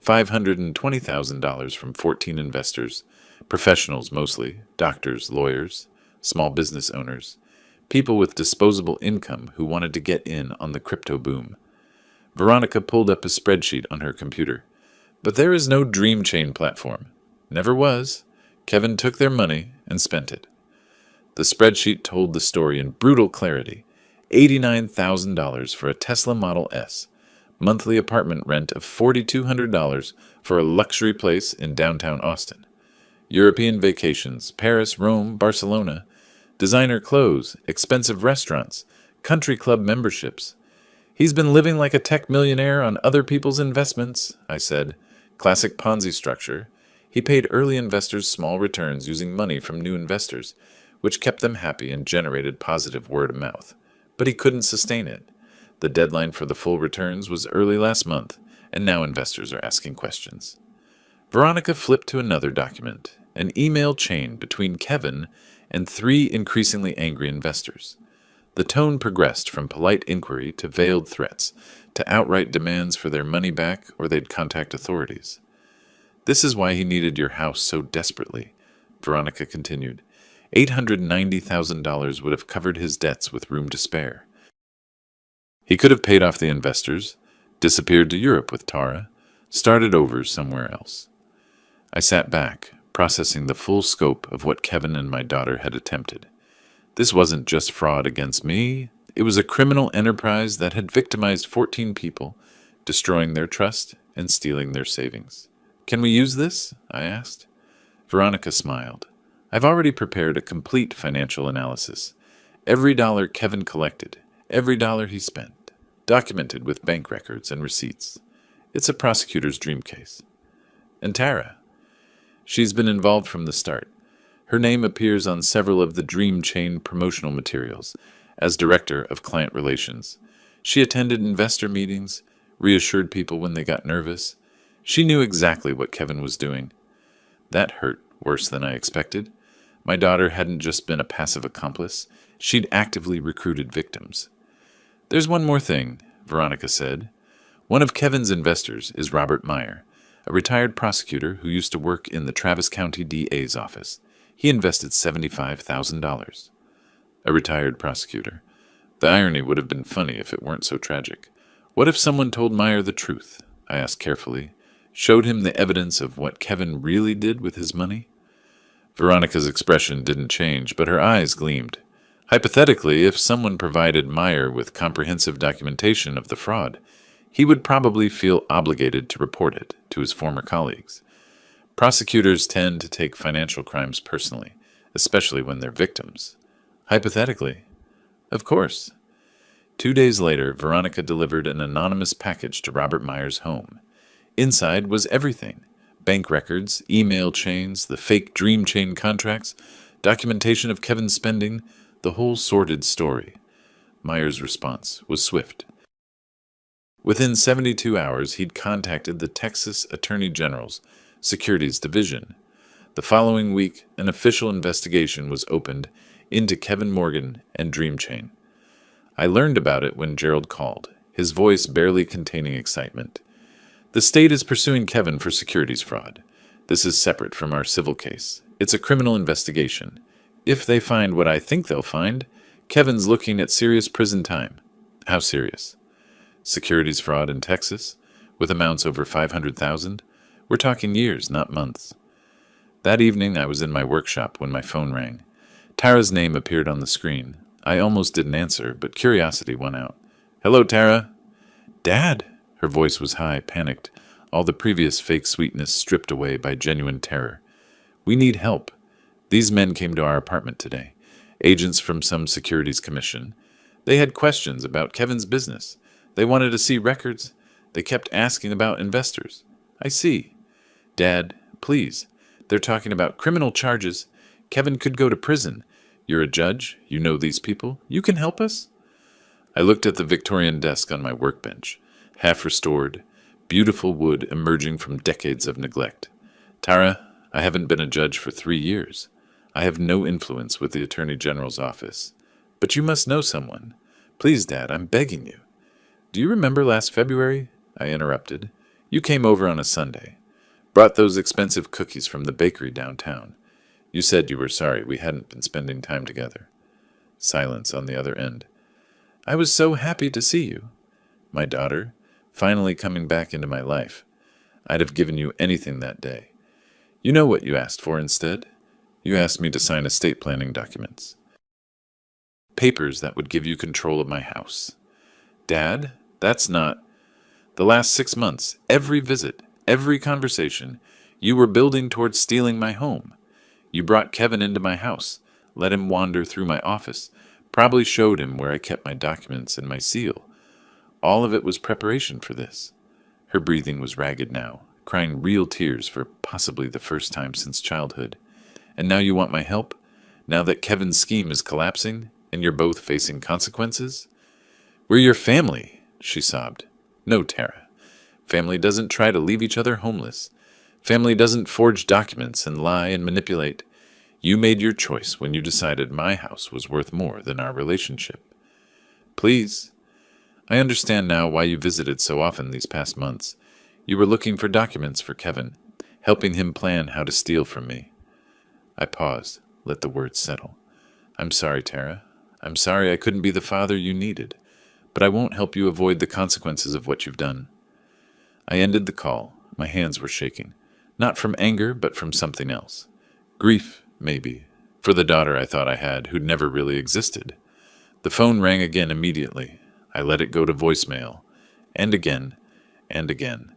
S1: $520,000 from 14 investors, professionals mostly, doctors, lawyers, small business owners, people with disposable income who wanted to get in on the crypto boom. Veronica pulled up a spreadsheet on her computer. But there is no Dream Chain platform. Never was. Kevin took their money and spent it. The spreadsheet told the story in brutal clarity. $89,000 for a Tesla Model S. Monthly apartment rent of $4,200 for a luxury place in downtown Austin. European vacations, Paris, Rome, Barcelona. Designer clothes, expensive restaurants, country club memberships. "He's been living like a tech millionaire on other people's investments," I said. "Classic Ponzi structure. He paid early investors small returns using money from new investors, which kept them happy and generated positive word of mouth. But he couldn't sustain it. The deadline for the full returns was early last month, and now investors are asking questions." Veronica flipped to another document, an email chain between Kevin and 3 increasingly angry investors. The tone progressed from polite inquiry to veiled threats, to outright demands for their money back or they'd contact authorities. "This is why he needed your house so desperately," Veronica continued. $890,000 would have covered his debts with room to spare. He could have paid off the investors, disappeared to Europe with Tara, started over somewhere else. I sat back, processing the full scope of what Kevin and my daughter had attempted. This wasn't just fraud against me. It was a criminal enterprise that had victimized 14 people, destroying their trust and stealing their savings. "Can we use this?" I asked. Veronica smiled. "I've already prepared a complete financial analysis. Every dollar Kevin collected, every dollar he spent, documented with bank records and receipts. It's a prosecutor's dream case. And Tara. She's been involved from the start. Her name appears on several of the Dream Chain promotional materials as Director of Client Relations. She attended investor meetings, reassured people when they got nervous. She knew exactly what Kevin was doing. That hurt worse than I expected. My daughter hadn't just been a passive accomplice. She'd actively recruited victims. "There's one more thing," Veronica said. "One of Kevin's investors is Robert Meyer, a retired prosecutor who used to work in the Travis County DA's office. He invested $75,000. A retired prosecutor. The irony would have been funny if it weren't so tragic. What if someone told Meyer the truth? I asked carefully. Showed him the evidence of what Kevin really did with his money? Veronica's expression didn't change, but her eyes gleamed. Hypothetically, if someone provided Meyer with comprehensive documentation of the fraud, he would probably feel obligated to report it to his former colleagues. Prosecutors tend to take financial crimes personally, especially when they're victims. Hypothetically. Of course. 2 days later, Veronica delivered an anonymous package to Robert Meyer's home. Inside was everything: bank records, email chains, the fake Dream Chain contracts, documentation of Kevin's spending, the whole sordid story. Meyer's response was swift. Within 72 hours, he'd contacted the Texas Attorney General's Securities Division. The following week, an official investigation was opened into Kevin Morgan and Dream Chain. I learned about it when Gerald called, his voice barely containing excitement. The state is pursuing Kevin for securities fraud. This is separate from our civil case. It's a criminal investigation. If they find what I think they'll find, Kevin's looking at serious prison time. How serious? Securities fraud in Texas, with amounts over $500,000? We're talking years, not months. That evening I was in my workshop when my phone rang. Tara's name appeared on the screen. I almost didn't answer, but curiosity won out. "Hello, Tara." "Dad!" Her voice was high, panicked, all the previous fake sweetness stripped away by genuine terror. "We need help. These men came to our apartment today, agents from some securities commission. They had questions about Kevin's business. They wanted to see records. They kept asking about investors." "I see." "Dad, please. They're talking about criminal charges. Kevin could go to prison. You're a judge. You know these people. You can help us?" I looked at the Victorian desk on my workbench, half restored, beautiful wood emerging from decades of neglect. "Tara, I haven't been a judge for 3 years. I have no influence with the Attorney General's office. But you must know someone. Please, Dad, I'm begging you." "Do you remember last February?" I interrupted. "You came over on a Sunday. Brought those expensive cookies from the bakery downtown. You said you were sorry we hadn't been spending time together." Silence on the other end. "I was so happy to see you." My daughter, finally coming back into my life. I'd have given you anything that day. You know what you asked for instead? You asked me to sign estate planning documents. Papers that would give you control of my house. Dad, that's not... The last 6 months, every visit, every conversation, you were building towards stealing my home. You brought Kevin into my house, let him wander through my office, probably showed him where I kept my documents and my seal. All of it was preparation for this. Her breathing was ragged now, crying real tears for possibly the first time since childhood. And now you want my help? Now that Kevin's scheme is collapsing, and you're both facing consequences? "We're your family," she sobbed. "No, Tara. Family doesn't try to leave each other homeless. Family doesn't forge documents and lie and manipulate. You made your choice when you decided my house was worth more than our relationship. Please. I understand now why you visited so often these past months. You were looking for documents for Kevin, helping him plan how to steal from me." I paused, let the words settle. "I'm sorry, Tara. I'm sorry I couldn't be the father you needed, but I won't help you avoid the consequences of what you've done." I ended the call. My hands were shaking. Not from anger, but from something else. Grief, maybe, for the daughter I thought I had, who'd never really existed. The phone rang again immediately. I let it go to voicemail. And again, and again.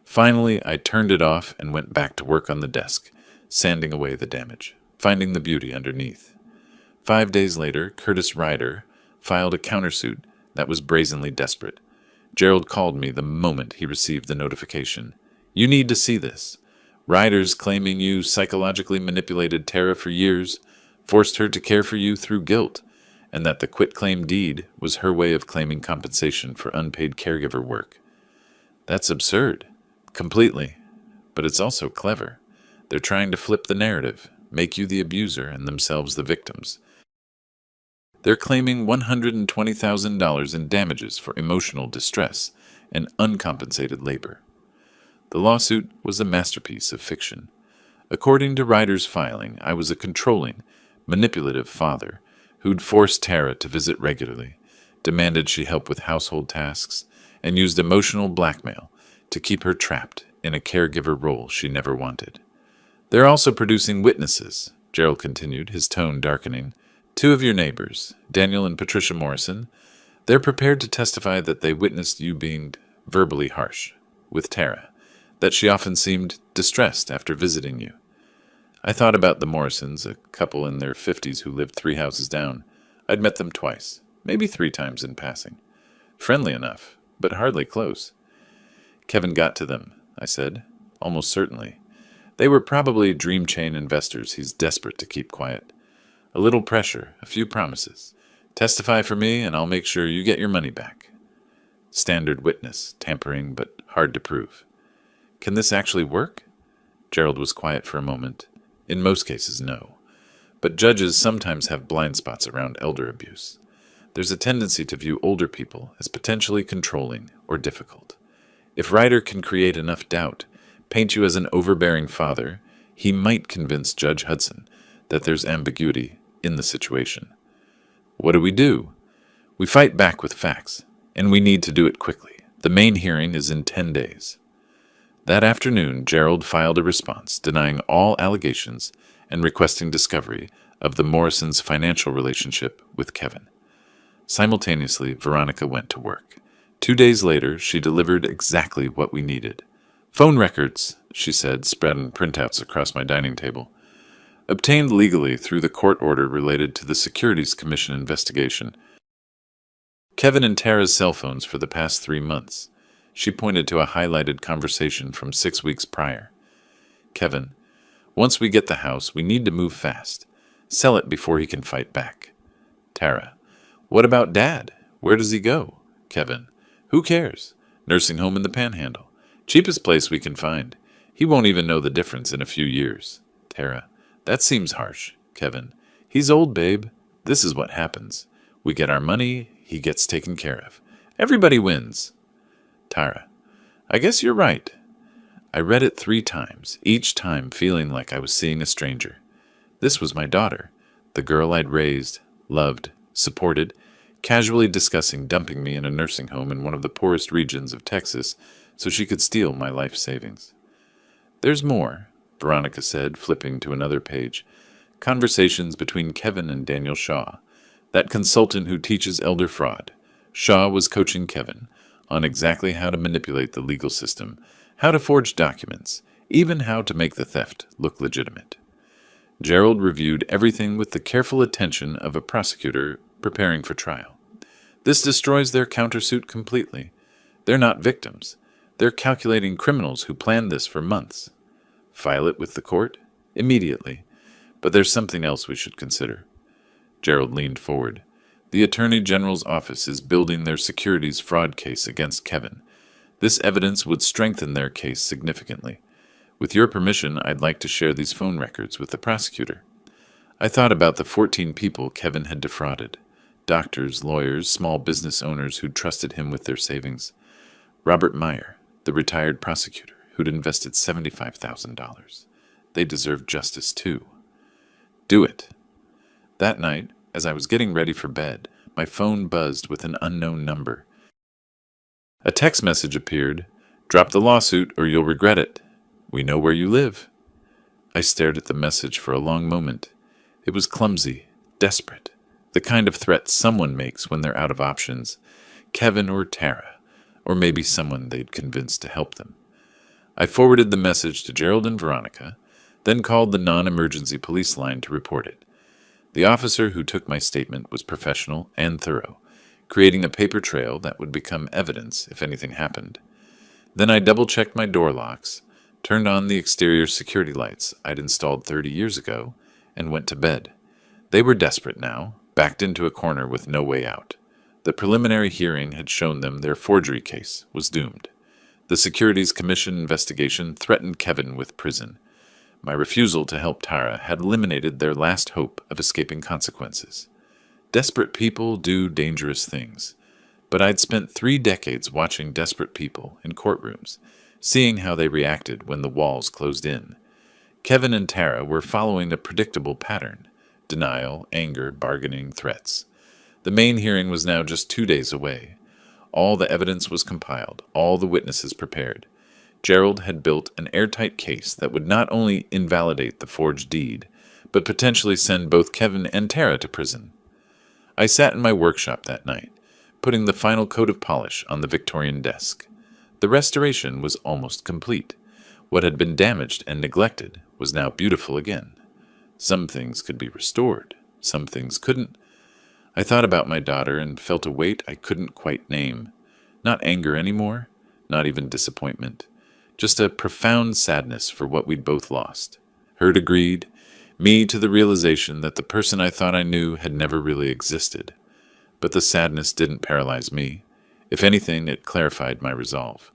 S1: Finally, I turned it off and went back to work on the desk, sanding away the damage, finding the beauty underneath. 5 days later, Curtis Ryder filed a countersuit, That was brazenly desperate. Gerald called me the moment he received the notification. You need to see this. Riders claiming you psychologically manipulated Tara for years, forced her to care for you through guilt, and that the quitclaim deed was her way of claiming compensation for unpaid caregiver work. That's absurd. Completely. But it's also clever. They're trying to flip the narrative, make you the abuser and themselves the victims. They're claiming $120,000 in damages for emotional distress and uncompensated labor. The lawsuit was a masterpiece of fiction. According to Ryder's filing, I was a controlling, manipulative father who'd forced Tara to visit regularly, demanded she help with household tasks, and used emotional blackmail to keep her trapped in a caregiver role she never wanted. They're also producing witnesses, Gerald continued, his tone darkening. 2 of your neighbors, Daniel and Patricia Morrison, they're prepared to testify that they witnessed you being verbally harsh with Tara, that she often seemed distressed after visiting you. I thought about the Morrisons, a couple in their 50s who lived 3 houses down. I'd met them twice, maybe 3 times in passing. Friendly enough, but hardly close. Kevin got to them, I said, almost certainly. They were probably dream chain investors he's desperate to keep quiet. A little pressure, a few promises. Testify for me and I'll make sure you get your money back. Standard witness, tampering but hard to prove. Can this actually work? Gerald was quiet for a moment. In most cases, no. But judges sometimes have blind spots around elder abuse. There's a tendency to view older people as potentially controlling or difficult. If Ryder can create enough doubt, paint you as an overbearing father, he might convince Judge Hudson that there's ambiguity in the situation. What do? We fight back with facts, and we need to do it quickly. The main hearing is in 10 days. That afternoon, Gerald filed a response denying all allegations and requesting discovery of the Morrisons' financial relationship with Kevin. Simultaneously, Veronica went to work. 2 days later, she delivered exactly what we needed. Phone records, she said, spreading printouts across my dining table. Obtained legally through the court order related to the Securities Commission investigation. Kevin and Tara's cell phones for the past 3 months. She pointed to a highlighted conversation from 6 weeks prior. Kevin, once we get the house, we need to move fast. Sell it before he can fight back. Tara, what about Dad? Where does he go? Kevin, who cares? Nursing home in the Panhandle. Cheapest place we can find. He won't even know the difference in a few years. Tara, that seems harsh. Kevin, he's old, babe. This is what happens. We get our money, he gets taken care of. Everybody wins. Tara, I guess you're right. I read it 3 times, each time feeling like I was seeing a stranger. This was my daughter, the girl I'd raised, loved, supported, casually discussing dumping me in a nursing home in one of the poorest regions of Texas so she could steal my life savings. There's more, Veronica said, flipping to another page. Conversations between Kevin and Daniel Shaw, that consultant who teaches elder fraud. Shaw was coaching Kevin on exactly how to manipulate the legal system, how to forge documents, even how to make the theft look legitimate. Gerald reviewed everything with the careful attention of a prosecutor preparing for trial. This destroys their countersuit completely. They're not victims. They're calculating criminals who planned this for months. File it with the court? Immediately. But there's something else we should consider. Gerald leaned forward. The Attorney General's office is building their securities fraud case against Kevin. This evidence would strengthen their case significantly. With your permission, I'd like to share these phone records with the prosecutor. I thought about the 14 people Kevin had defrauded. Doctors, lawyers, small business owners who'd trusted him with their savings. Robert Meyer, the retired prosecutor, who'd invested $75,000. They deserve justice, too. Do it. That night, as I was getting ready for bed, my phone buzzed with an unknown number. A text message appeared. Drop the lawsuit or you'll regret it. We know where you live. I stared at the message for a long moment. It was clumsy, desperate, the kind of threat someone makes when they're out of options. Kevin or Tara, or maybe someone they'd convinced to help them. I forwarded the message to Gerald and Veronica, then called the non-emergency police line to report it. The officer who took my statement was professional and thorough, creating a paper trail that would become evidence if anything happened. Then I double-checked my door locks, turned on the exterior security lights I'd installed 30 years ago, and went to bed. They were desperate now, backed into a corner with no way out. The preliminary hearing had shown them their forgery case was doomed. The Securities Commission investigation threatened Kevin with prison. My refusal to help Tara had eliminated their last hope of escaping consequences. Desperate people do dangerous things, but I'd spent 3 decades watching desperate people in courtrooms, seeing how they reacted when the walls closed in. Kevin and Tara were following a predictable pattern: denial, anger, bargaining, threats. The main hearing was now just 2 days away. All the evidence was compiled, all the witnesses prepared. Gerald had built an airtight case that would not only invalidate the forged deed, but potentially send both Kevin and Tara to prison. I sat in my workshop that night, putting the final coat of polish on the Victorian desk. The restoration was almost complete. What had been damaged and neglected was now beautiful again. Some things could be restored, some things couldn't. I thought about my daughter and felt a weight I couldn't quite name. Not anger anymore, not even disappointment. Just a profound sadness for what we'd both lost. Her to greed, me to the realization that the person I thought I knew had never really existed. But the sadness didn't paralyze me. If anything, it clarified my resolve.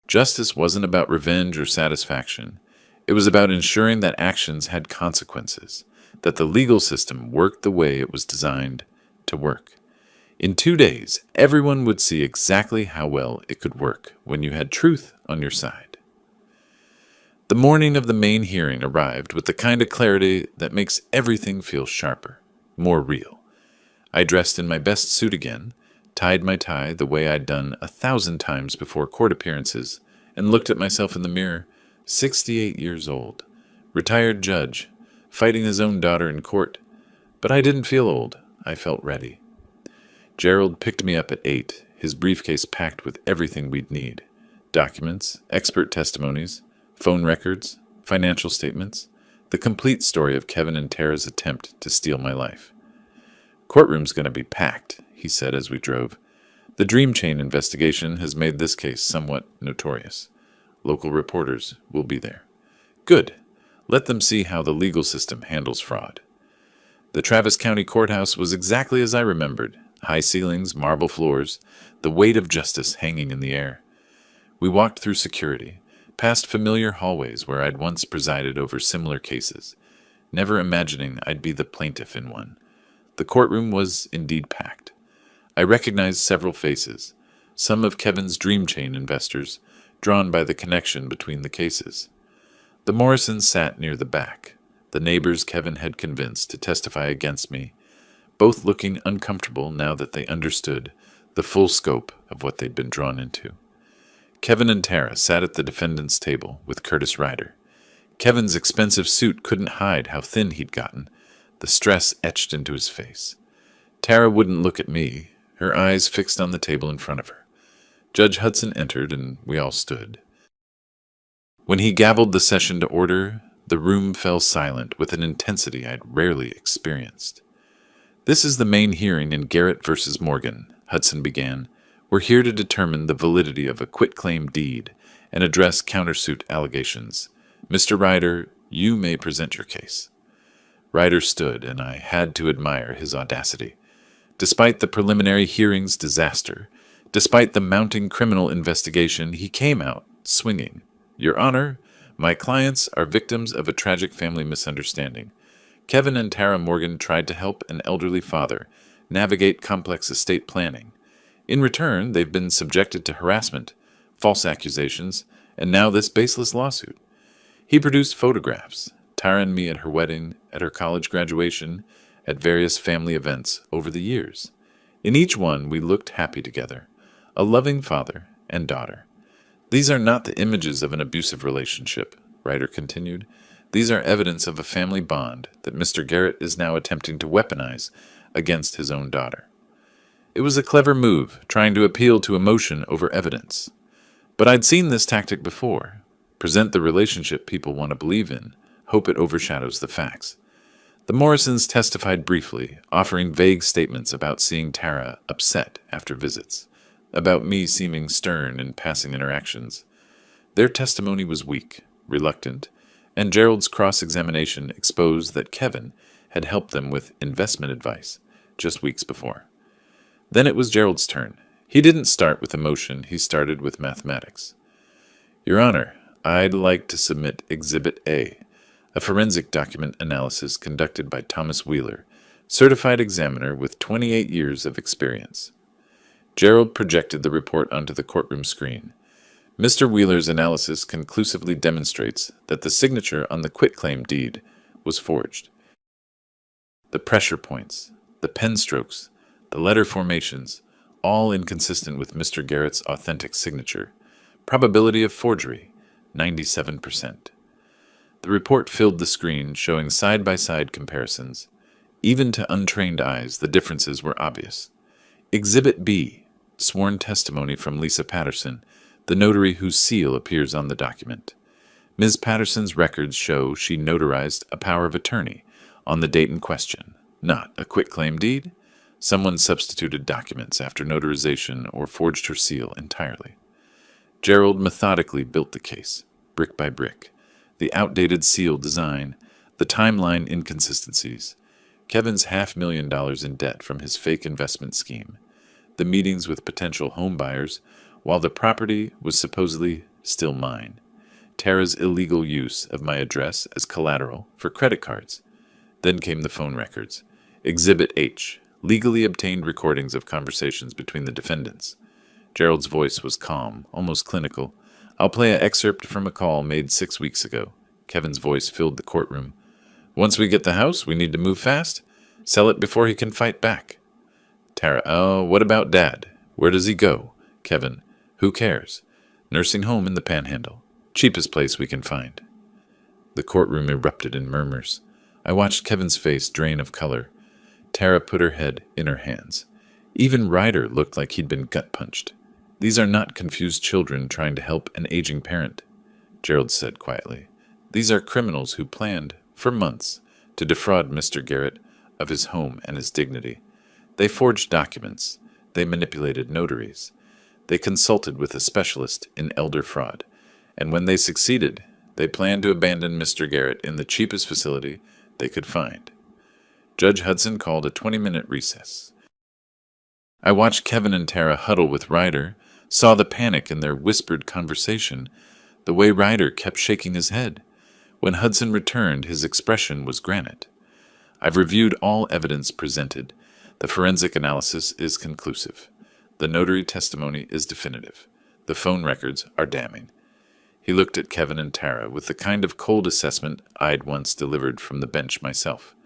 S1: Justice wasn't about revenge or satisfaction. It was about ensuring that actions had consequences, that the legal system worked the way it was designed to work. In 2 days, everyone would see exactly how well it could work when you had truth on your side. The morning of the main hearing arrived with the kind of clarity that makes everything feel sharper, more real. I dressed in my best suit again, tied my tie the way I'd done 1,000 times before court appearances, and looked at myself in the mirror, 68 years old, retired judge, fighting his own daughter in court. But I didn't feel old. I felt ready. Gerald picked me up at 8, his briefcase packed with everything we'd need: documents, expert testimonies, phone records, financial statements, the complete story of Kevin and Tara's attempt to steal my life. "Courtroom's going to be packed," he said as we drove. "The Dream Chain investigation has made this case somewhat notorious. Local reporters will be there." "Good. Let them see how the legal system handles fraud." The Travis County Courthouse was exactly as I remembered: high ceilings, marble floors, the weight of justice hanging in the air. We walked through security, past familiar hallways where I'd once presided over similar cases, never imagining I'd be the plaintiff in one. The courtroom was indeed packed. I recognized several faces, some of Kevin's Dream Chain investors, drawn by the connection between the cases. The Morrisons sat near the back, the neighbors Kevin had convinced to testify against me, both looking uncomfortable now that they understood the full scope of what they'd been drawn into. Kevin and Tara sat at the defendant's table with Curtis Ryder. Kevin's expensive suit couldn't hide how thin he'd gotten, the stress etched into his face. Tara wouldn't look at me, her eyes fixed on the table in front of her. Judge Hudson entered, and we all stood. When he gavelled the session to order, the room fell silent with an intensity I'd rarely experienced. "This is the main hearing in Garrett versus Morgan," Hudson began. "We're here to determine the validity of a quitclaim deed and address countersuit allegations. Mr. Ryder, you may present your case." Ryder stood, and I had to admire his audacity. Despite the preliminary hearing's disaster, despite the mounting criminal investigation, he came out swinging. "Your Honor, my clients are victims of a tragic family misunderstanding. Kevin and Tara Morgan tried to help an elderly father navigate complex estate planning. In return, they've been subjected to harassment, false accusations, and now this baseless lawsuit." He produced photographs, Tara and me at her wedding, at her college graduation, at various family events over the years. In each one, we looked happy together, a loving father and daughter. "These are not the images of an abusive relationship," Ryder continued. "These are evidence of a family bond that Mr. Garrett is now attempting to weaponize against his own daughter." It was a clever move, trying to appeal to emotion over evidence. But I'd seen this tactic before. Present the relationship people want to believe in, hope it overshadows the facts. The Morrisons testified briefly, offering vague statements about seeing Tara upset after visits, about me seeming stern in passing interactions. Their testimony was weak, reluctant, and Gerald's cross-examination exposed that Kevin had helped them with investment advice just weeks before. Then it was Gerald's turn. He didn't start with emotion, he started with mathematics. Your Honor, I'd like to submit Exhibit A, a forensic document analysis conducted by Thomas Wheeler, certified examiner with 28 years of experience. Gerald projected the report onto the courtroom screen. Mr. Wheeler's analysis conclusively demonstrates that the signature on the quitclaim deed was forged. The pressure points, the pen strokes, the letter formations, all inconsistent with Mr. Garrett's authentic signature. Probability of forgery, 97%. The report filled the screen, showing side-by-side comparisons. Even to untrained eyes, the differences were obvious. Exhibit B, sworn testimony from Lisa Patterson, the notary whose seal appears on the document. Ms. Patterson's records show she notarized a power of attorney on the date in question, not a quitclaim deed. Someone substituted documents after notarization or forged her seal entirely. Gerald methodically built the case, brick by brick. The outdated seal design, the timeline inconsistencies, Kevin's $500,000 in debt from his fake investment scheme, the meetings with potential home buyers while the property was supposedly still mine, Tara's illegal use of my address as collateral for credit cards. Then came the phone records. Exhibit H, legally obtained recordings of conversations between the defendants. Gerald's voice was calm, almost clinical. I'll play an excerpt from a call made 6 weeks ago. Kevin's voice filled the courtroom. Once we get the house, we need to move fast. Sell it before he can fight back. Tara, what about Dad? Where does he go? Kevin, who cares? Nursing home in the Panhandle. Cheapest place we can find. The courtroom erupted in murmurs. I watched Kevin's face drain of color. Tara put her head in her hands. Even Ryder looked like he'd been gut-punched. These are not confused children trying to help an aging parent, Gerald said quietly. These are criminals who planned, for months, to defraud Mr. Garrett of his home and his dignity. They forged documents. They manipulated notaries. They consulted with a specialist in elder fraud. And when they succeeded, they planned to abandon Mr. Garrett in the cheapest facility they could find. Judge Hudson called a 20-minute recess. I watched Kevin and Tara huddle with Ryder, saw the panic in their whispered conversation, the way Ryder kept shaking his head. When Hudson returned, his expression was granite. I've reviewed all evidence presented. The forensic analysis is conclusive. The notary testimony is definitive. The phone records are damning. He looked at Kevin and Tara with the kind of cold assessment I'd once delivered from the bench myself.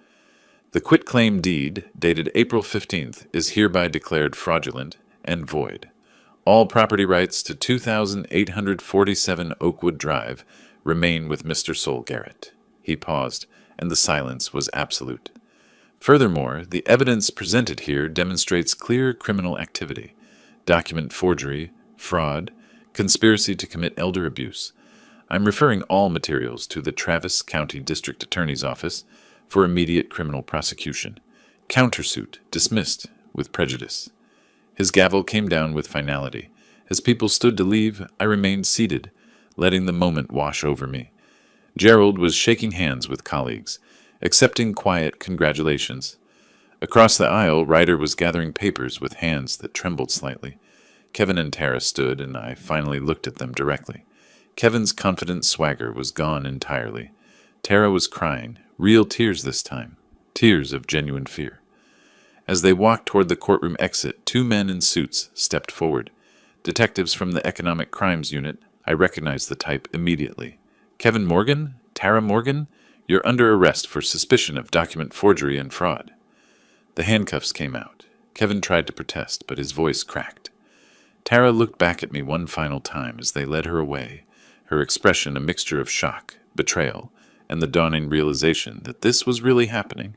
S1: The quitclaim deed, dated April 15th, is hereby declared fraudulent and void. All property rights to 2,847 Oakwood Drive remain with Mr. Sol Garrett. He paused, and the silence was absolute. Furthermore, the evidence presented here demonstrates clear criminal activity, document forgery, fraud, conspiracy to commit elder abuse. I'm referring all materials to the Travis County District Attorney's Office for immediate criminal prosecution. Countersuit dismissed with prejudice. His gavel came down with finality. As people stood to leave, I remained seated, letting the moment wash over me. Gerald was shaking hands with colleagues, accepting quiet congratulations. Across the aisle, Ryder was gathering papers with hands that trembled slightly. Kevin and Tara stood, and I finally looked at them directly. Kevin's confident swagger was gone entirely. Tara was crying, real tears this time, tears of genuine fear. As they walked toward the courtroom exit, 2 men in suits stepped forward. Detectives from the Economic Crimes Unit. I recognized the type immediately. Kevin Morgan? Tara Morgan? You're under arrest for suspicion of document forgery and fraud. The handcuffs came out. Kevin tried to protest, but his voice cracked. Tara looked back at me one final time as they led her away, her expression a mixture of shock, betrayal, and the dawning realization that this was really happening.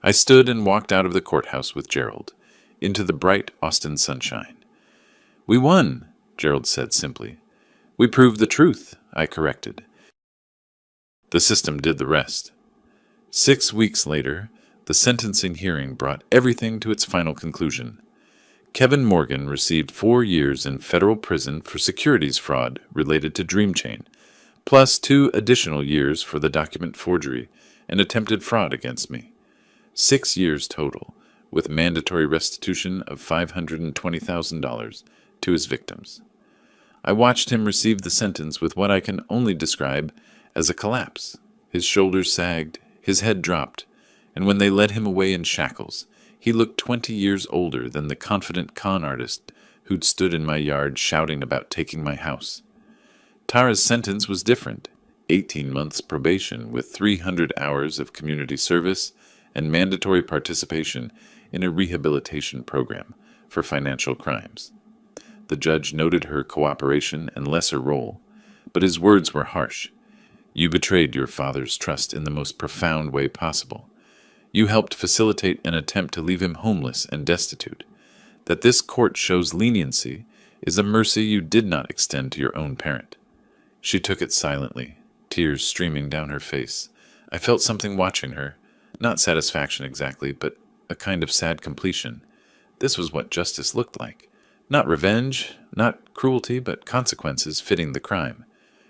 S1: I stood and walked out of the courthouse with Gerald, into the bright Austin sunshine. We won, Gerald said simply. We proved the truth, I corrected. The system did the rest. 6 weeks later, the sentencing hearing brought everything to its final conclusion. Kevin Morgan received 4 years in federal prison for securities fraud related to Dream Chain, plus 2 additional years for the document forgery and attempted fraud against me. 6 years total, with mandatory restitution of $520,000 to his victims. I watched him receive the sentence with what I can only describe as a collapse. His shoulders sagged, his head dropped, and when they led him away in shackles, he looked 20 years older than the confident con artist who'd stood in my yard shouting about taking my house. Tara's sentence was different, 18 months probation with 300 hours of community service and mandatory participation in a rehabilitation program for financial crimes. The judge noted her cooperation and lesser role, but his words were harsh. You betrayed your father's trust in the most profound way possible. You helped facilitate an attempt to leave him homeless and destitute. That this court shows leniency is a mercy you did not extend to your own parent. She took it silently, tears streaming down her face. I felt something watching her, not satisfaction exactly, but a kind of sad completion. This was what justice looked like. Not revenge, not cruelty, but consequences fitting the crime.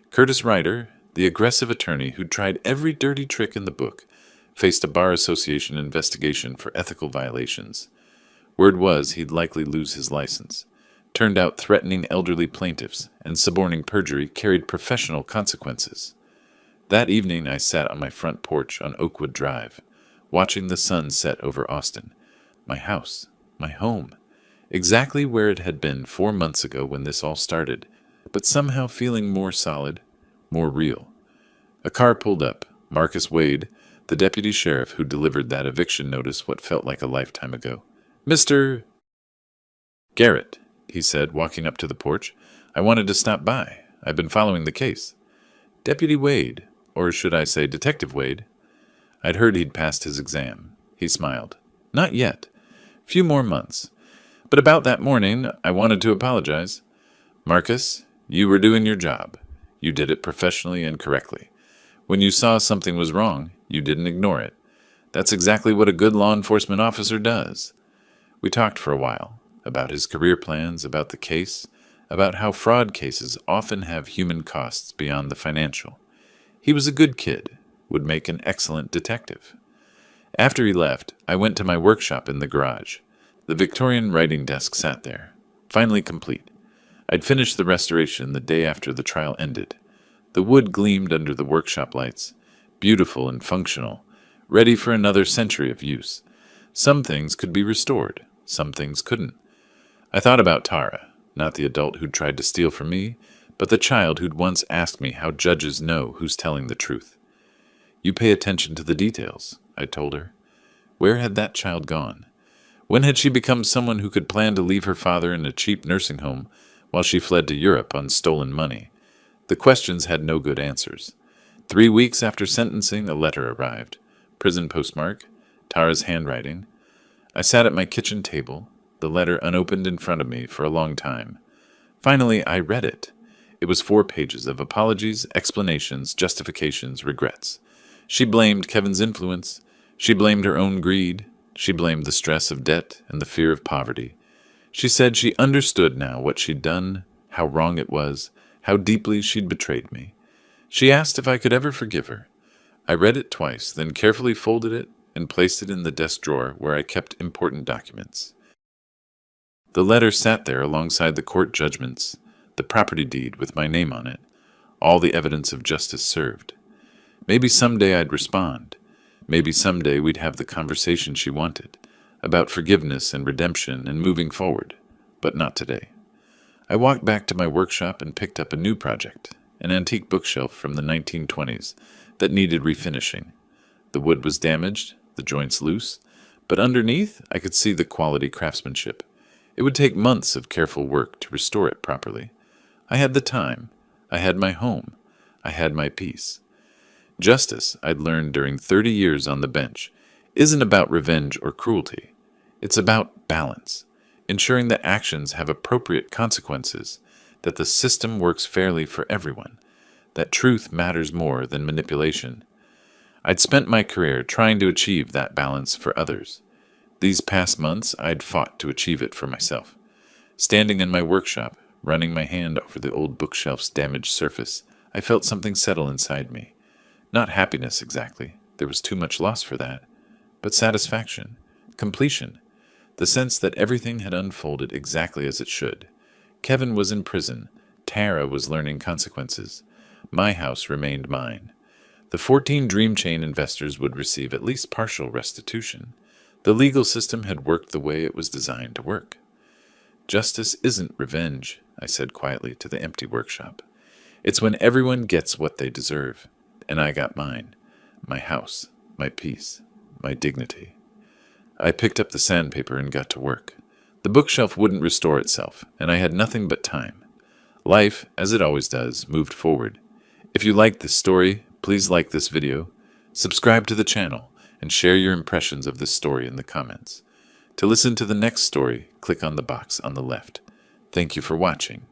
S1: Curtis Ryder, the aggressive attorney who'd tried every dirty trick in the book, faced a Bar Association investigation for ethical violations. Word was he'd likely lose his license. Turned out threatening elderly plaintiffs and suborning perjury carried professional consequences. That evening I sat on my front porch on Oakwood Drive, watching the sun set over Austin. My house, my home, exactly where it had been 4 months ago when this all started, but somehow feeling more solid, more real. A car pulled up. Marcus Wade, the deputy sheriff who delivered that eviction notice what felt like a lifetime ago. Mr. Garrett, he said, walking up to the porch. I wanted to stop by. I've been following the case. Deputy Wade, or should I say Detective Wade? I'd heard he'd passed his exam. He smiled. Not yet. Few more months. But about that morning, I wanted to apologize. Marcus, you were doing your job. You did it professionally and correctly. When you saw something was wrong, you didn't ignore it. That's exactly what a good law enforcement officer does. We talked for a while, about his career plans, about the case, about how fraud cases often have human costs beyond the financial. He was a good kid, would make an excellent detective. After he left, I went to my workshop in the garage. The Victorian writing desk sat there, finally complete. I'd finished the restoration the day after the trial ended. The wood gleamed under the workshop lights, beautiful and functional, ready for another century of use. Some things could be restored, some things couldn't. I thought about Tara, not the adult who'd tried to steal from me, but the child who'd once asked me how judges know who's telling the truth. You pay attention to the details, I told her. Where had that child gone? When had she become someone who could plan to leave her father in a cheap nursing home while she fled to Europe on stolen money? The questions had no good answers. 3 weeks after sentencing, a letter arrived. Prison postmark, Tara's handwriting. I sat at my kitchen table, the letter unopened in front of me for a long time. Finally, I read it. It was 4 pages of apologies, explanations, justifications, regrets. She blamed Kevin's influence. She blamed her own greed. She blamed the stress of debt and the fear of poverty. She said she understood now what she'd done, how wrong it was, how deeply she'd betrayed me. She asked if I could ever forgive her. I read it twice, then carefully folded it and placed it in the desk drawer where I kept important documents. The letter sat there alongside the court judgments, the property deed with my name on it, all the evidence of justice served. Maybe someday I'd respond. Maybe someday we'd have the conversation she wanted, about forgiveness and redemption and moving forward, but not today. I walked back to my workshop and picked up a new project, an antique bookshelf from the 1920s that needed refinishing. The wood was damaged, the joints loose, but underneath I could see the quality craftsmanship. It would take months of careful work to restore it properly. I had the time. I had my home. I had my peace. Justice, I'd learned during 30 years on the bench, isn't about revenge or cruelty. It's about balance, ensuring that actions have appropriate consequences, that the system works fairly for everyone, that truth matters more than manipulation. I'd spent my career trying to achieve that balance for others. These past months, I'd fought to achieve it for myself. Standing in my workshop, running my hand over the old bookshelf's damaged surface, I felt something settle inside me. Not happiness exactly, there was too much loss for that, but satisfaction, completion, the sense that everything had unfolded exactly as it should. Kevin was in prison, Tara was learning consequences. My house remained mine. The 14 Dream Chain investors would receive at least partial restitution. The legal system had worked the way it was designed to work. Justice isn't revenge, I said quietly to the empty workshop. It's when everyone gets what they deserve. And I got mine. My house, my peace, my dignity. I picked up the sandpaper and got to work. The bookshelf wouldn't restore itself, and I had nothing but time. Life, as it always does, moved forward. If you liked this story, please like this video, subscribe to the channel, and share your impressions of this story in the comments. To listen to the next story, click on the box on the left. Thank you for watching.